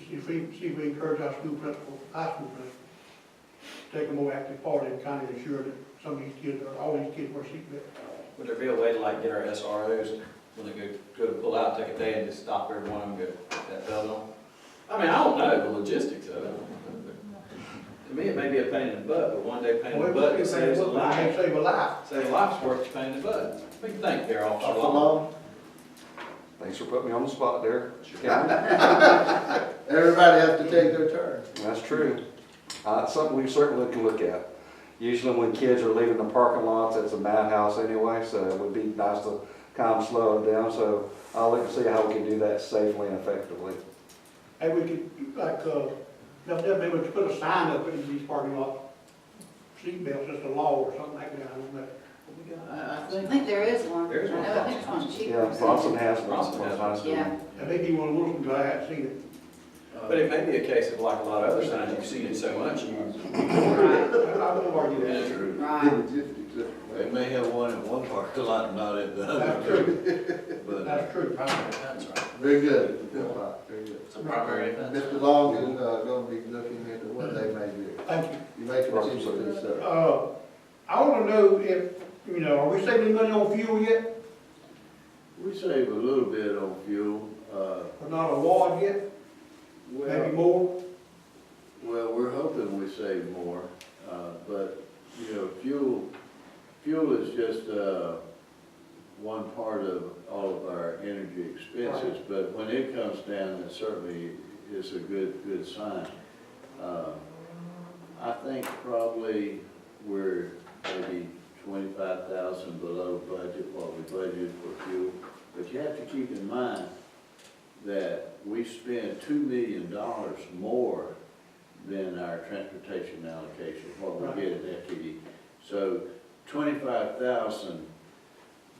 see if we encourage our school principals, high school principals, to take a more active part in kind of ensure that some of these kids, or all these kids wear seatbelts. Would there be a way to like get our SROs, when they go to pull out, take a day and just stop every one of them, go, put that belt on? I mean, I don't know the logistics of it. To me, it may be a pain in the butt, but one day pain in the butt can save a life. Save a life. Save a life's worth of pain in the butt. What do you think there, Officer Officer Long? Long? Thanks for putting me on the spot there. Everybody has to take their turn. That's true. It's something we certainly can look at. Usually when kids are leaving the parking lots, it's a madhouse anyway, so it would be nice to kind of slow it down. So I'll look to see how we can do that safely and effectively. Hey, we could, like, maybe we could put a sign up in these parking lots, seatbelts, just a law or something like that, I don't know. I think there is one. There is one. I think it's on cheap. Yeah, Bronson has one. Bronson has one. Yeah. That may be one of those ones, I haven't seen it. But it may be a case of like a lot of other signs, you've seen it so much, you. Right, I won't argue that. True. right. They may have one at one parking lot and not at the That's other. true, But that's true. That's right. Very good. Very good. It's a primary offense. Mr. Long is going to be looking into what they may do. Thank you. You may continue to do so. I want to know if, are we saving money on fuel yet? we save a little bit on fuel, Or not a wad yet? Maybe well, more? well, we're hoping we save more, but, fuel is just, one part of all of our energy expenses, but when it comes down, it certainly is a good sign. I think probably we're maybe 25,000 below budget, what we budgeted for fuel. But you have to keep in mind that we spend $2 million more than our transportation allocation, what we get at FTE. So 25,000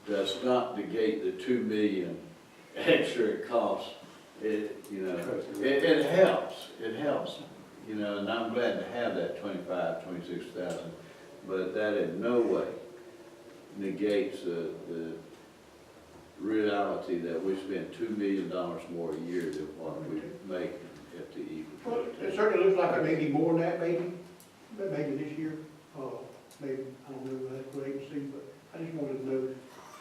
does not negate the 2 million extra it costs. It helps, and I'm glad to have that 26,000, but that in no way negates the reality that we spend $2 million more a year than what we make FTE. Well, it certainly looks like it may be more than that, maybe this year. Maybe, I don't know, we'll have to wait and see, but I just wanted to know.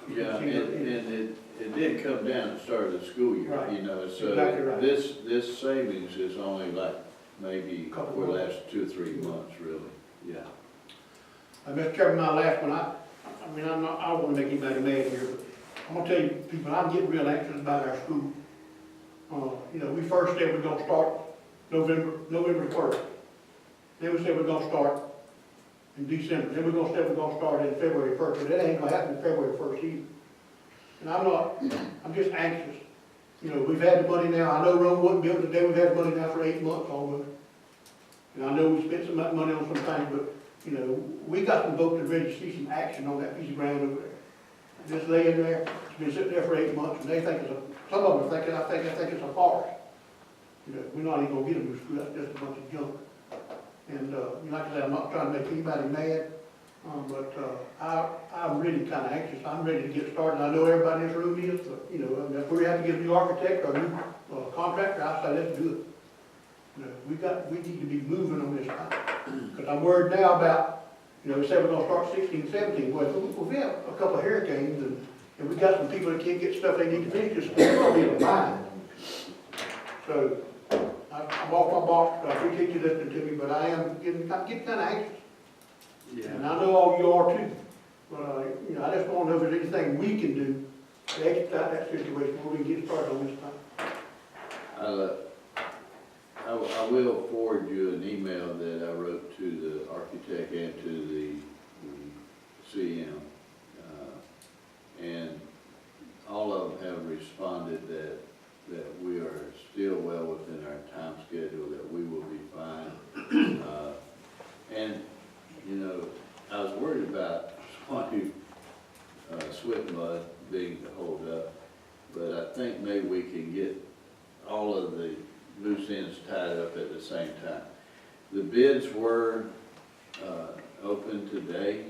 Yeah, and it did come down at the start of the school year, Right. so Exactly right. this savings is only like maybe Couple for the months. last 2 or 3 months, really, yeah. Mr. Chairman, my last one, I don't want to make anybody mad here, but I'm gonna tell you, people, I'm getting real anxious about our school. We first said we're gonna start November 1st. Then we said we're gonna start in December. Then we're gonna start in February 1st, but that ain't gonna happen February 1st either. And I'm just anxious. We've had the money now, I know Rome wasn't built today, we've had the money now for 8 months almost. And I know we spent some money on some things, but, we got some folks that ready to see some action on that piece of ground over there. Just laying there, it's been sitting there for 8 months, and they think some of them think it's a forest. We're not even gonna get them to school, that's just a bunch of junk. And, like I said, I'm not trying to make anybody mad, but, I'm really kinda anxious. I'm ready to get started. I know everybody in this room is, but, you know, I mean, if we have to get a new architect or a new contractor, I say let's do it. You know, we need to be moving on this time. Cause I'm worried now about, you know, we said we're gonna start 16, 17. Well, if we have a couple of hurricanes and we got some people that can't get stuff they need to finish, this school will be in a bind. So, I'm off my box, I appreciate you listening to me, but I'm getting kinda anxious. And I know all you are too. But, you know, I just wanna know if there's anything we can do to expedite that situation where we can get started on this time. I will forward you an email that I wrote to the architect and to the CM. And all of them have responded that we are still well within our time schedule, that we will be fine. And, you know, I was worried about Switmud being the holdup, but I think maybe we can get all of the loose ends tied up at the same time. The bids were open today,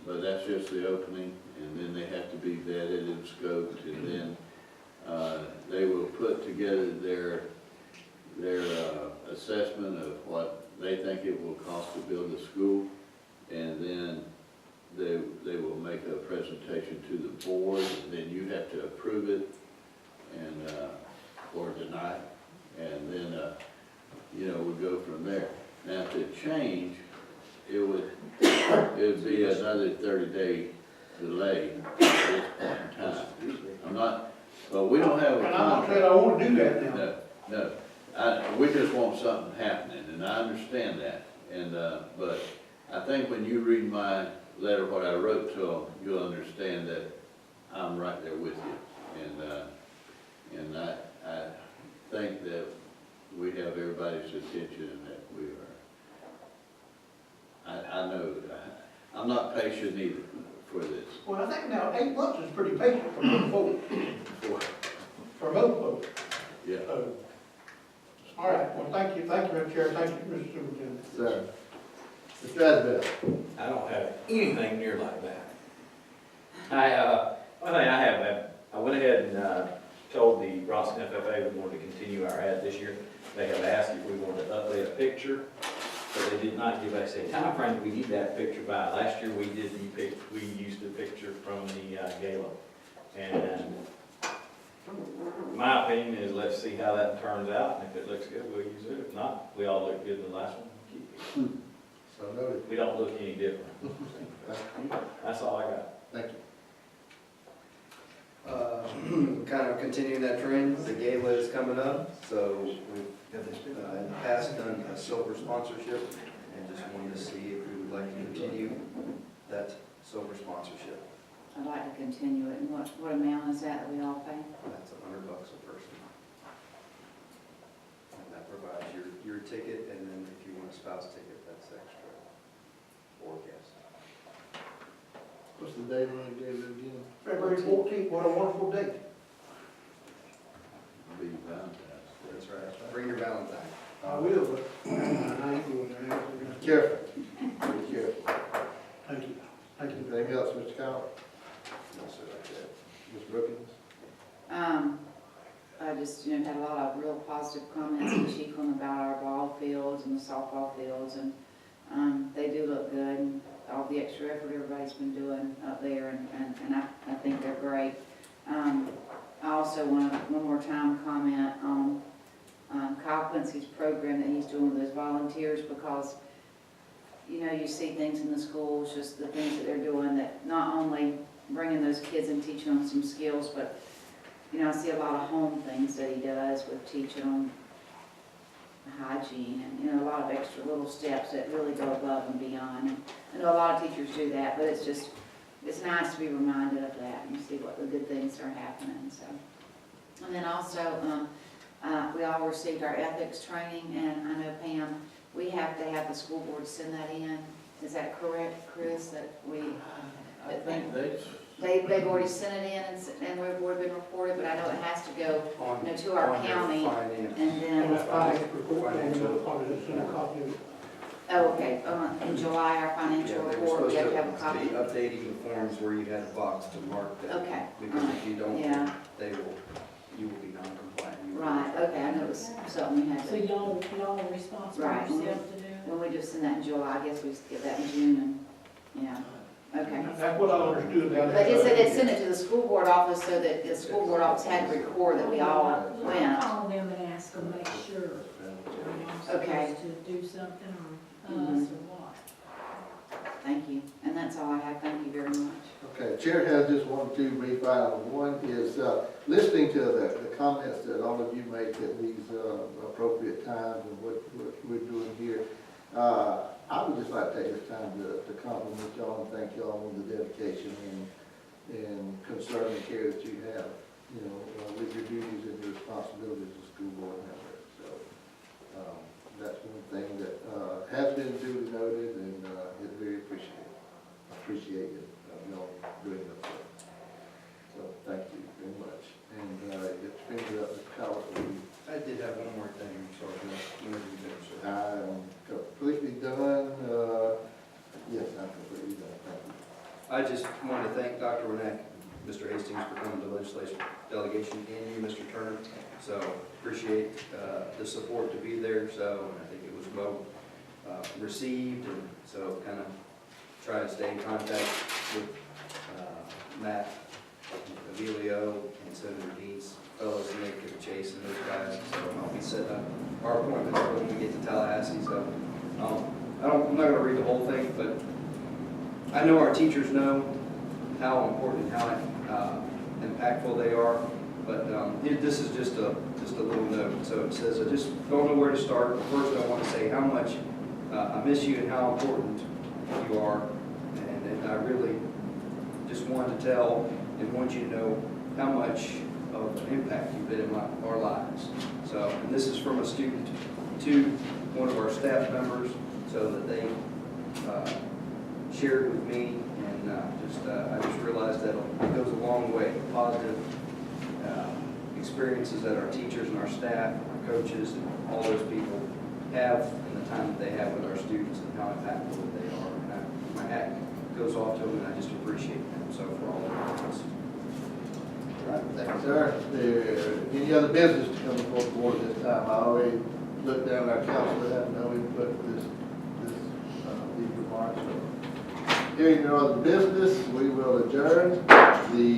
but that's just the opening, and then they have to be vetted and scoped, and then they will put together their assessment of what they think it will cost to build a school, and then they will make a presentation to the board, and then you have to approve it and or deny it. And then, you know, we go from there. Now, to change, it would be another 30-day delay at this point in time. I'm not, but we don't have a And I'm not saying contract. I wanna do that now. No, we just want something happening, and I understand that. And, but I think when you read my letter, what I wrote to them, you'll understand that I'm right there with you. And I think that we have everybody's attention and that we are, I know, I'm not patient either for this. Well, I think now 8 months is pretty patient for most folks. For most folks. Yeah. All right, well, thank you, Mr. Chair, thank you, Mr. Superintendent. Sir. Mr. Asbell. I don't have anything near like that. One thing I have, I went ahead and told the Bronson FFA we wanted to continue our ad this year. They have asked if we wanted to update a picture, but they did not give us a time frame we need that picture by. Last year we used a picture from the gala. And my opinion is let's see how that turns out, and if it looks good, we'll use it. If not, we all look good in the last one, keep it. So noted. We don't look any different. That's all I got. Thank you. Kind of continuing that trend, the gala is coming up, so we've in the past done a silver sponsorship, and just wanted to see if we would like to continue that silver sponsorship. I'd like to continue it, and what amount is that we all pay? That's $100 a person. And that provides your ticket, and then if you want a spouse ticket, that's extra for guests. What's the date on it, David, again? February 14th, what a wonderful day. Be Valentine's. That's right. Bring your Valentine. I will, but I ain't going there. Careful. Be careful. Thank you. Thank you. Anything else, Mr. Collins? No, sir, like that. Ms. Brookins? I just, you know, had a lot of real positive comments in Chicoine about our ball fields and the softball fields, and they do look good, and all the extra effort everybody's been doing up there, and I think they're great. I also want to one more time comment on Kyle Quincy's program that he's doing with those volunteers, because, you know, you see things in the schools, just the things that they're doing, that not only bringing those kids and teaching them some skills, but, you know, I see a lot of home things that he does with teaching them hygiene and, you know, a lot of extra little steps that really go above and beyond. And I know a lot of teachers do that, but it's just, it's nice to be reminded of that and see what the good things are happening, so. And then also, we all received our ethics training, and I know, Pam, we have to have the school board send that in. Is that correct, Chris, that we? I think they They've already sent it in and we've been reported, but I know it has to go, On- you know, to our on your county, finance. and And then, that financial report, and send a copy of it. oh, okay, in July, our Yeah, financial they were report, we supposed have to have a copy. be updating the forms where you had a box to mark that. Okay, Because if you don't, yeah, you will be non-compliant. You will- right, okay, I know it was something we had So to, y'all are responsible Right. yourself to do it? when we just send that in July, I guess we just get that in June, and, yeah, okay. That's what I understood. But it said they sent it to the school board office so that the school board office had to record that we all I'll went. call them and ask them, make sure. Are y'all Okay. supposed to do something, or Mhm. us, or what? Thank you, and that's all I have, thank you very much. Okay, Chair has just one or two brief items. One is, listening to the comments that all of you make at these appropriate times and what we're doing here. I would just like to take this time to compliment y'all and thank y'all on the dedication and concern and care that you have, you know, with your duties and your responsibilities as a school board member. So, that's one thing that has been duly noted and is very appreciated of y'all doing this. So, thank you very much. And it's finger up the power for you. I did have one more thing, I'm sorry, whenever you do, sir. I'm completely done. Yes, I'm completely done. Thank you. I just want to thank Dr. Wernick, Mr. Hastings for coming to the legislative delegation, and you, Mr. Turner. So appreciate the support to be there, so I think it was well received, and so kind of try to stay in contact with Matt Avilio and Senator Deeds, fellows Nick and Chase and those guys. So I'll be setting up our appointments for when we get to Tallahassee. So I'm not going to read the whole thing, but I know our teachers know how important, how impactful they are, but this is just a little note. So it says, I just don't know where to start. First, I want to say how much I miss you and how important you are, and I really just wanted to tell and want you to know how much of an impact you've been in our lives. So, and this is from a student to one of our staff members, so that they shared with me, and I just realized that it goes a long way. Positive experiences that our teachers and our staff, our coaches, and all those people have in the time that they have with our students, and how impactful they are. And my hat goes off to them, and I just appreciate them. So for all of us. All right, thank you, sir. Any other business to come before the board this time? I already looked down our council, have no input for these remarks. Hearing no other business, we will adjourn the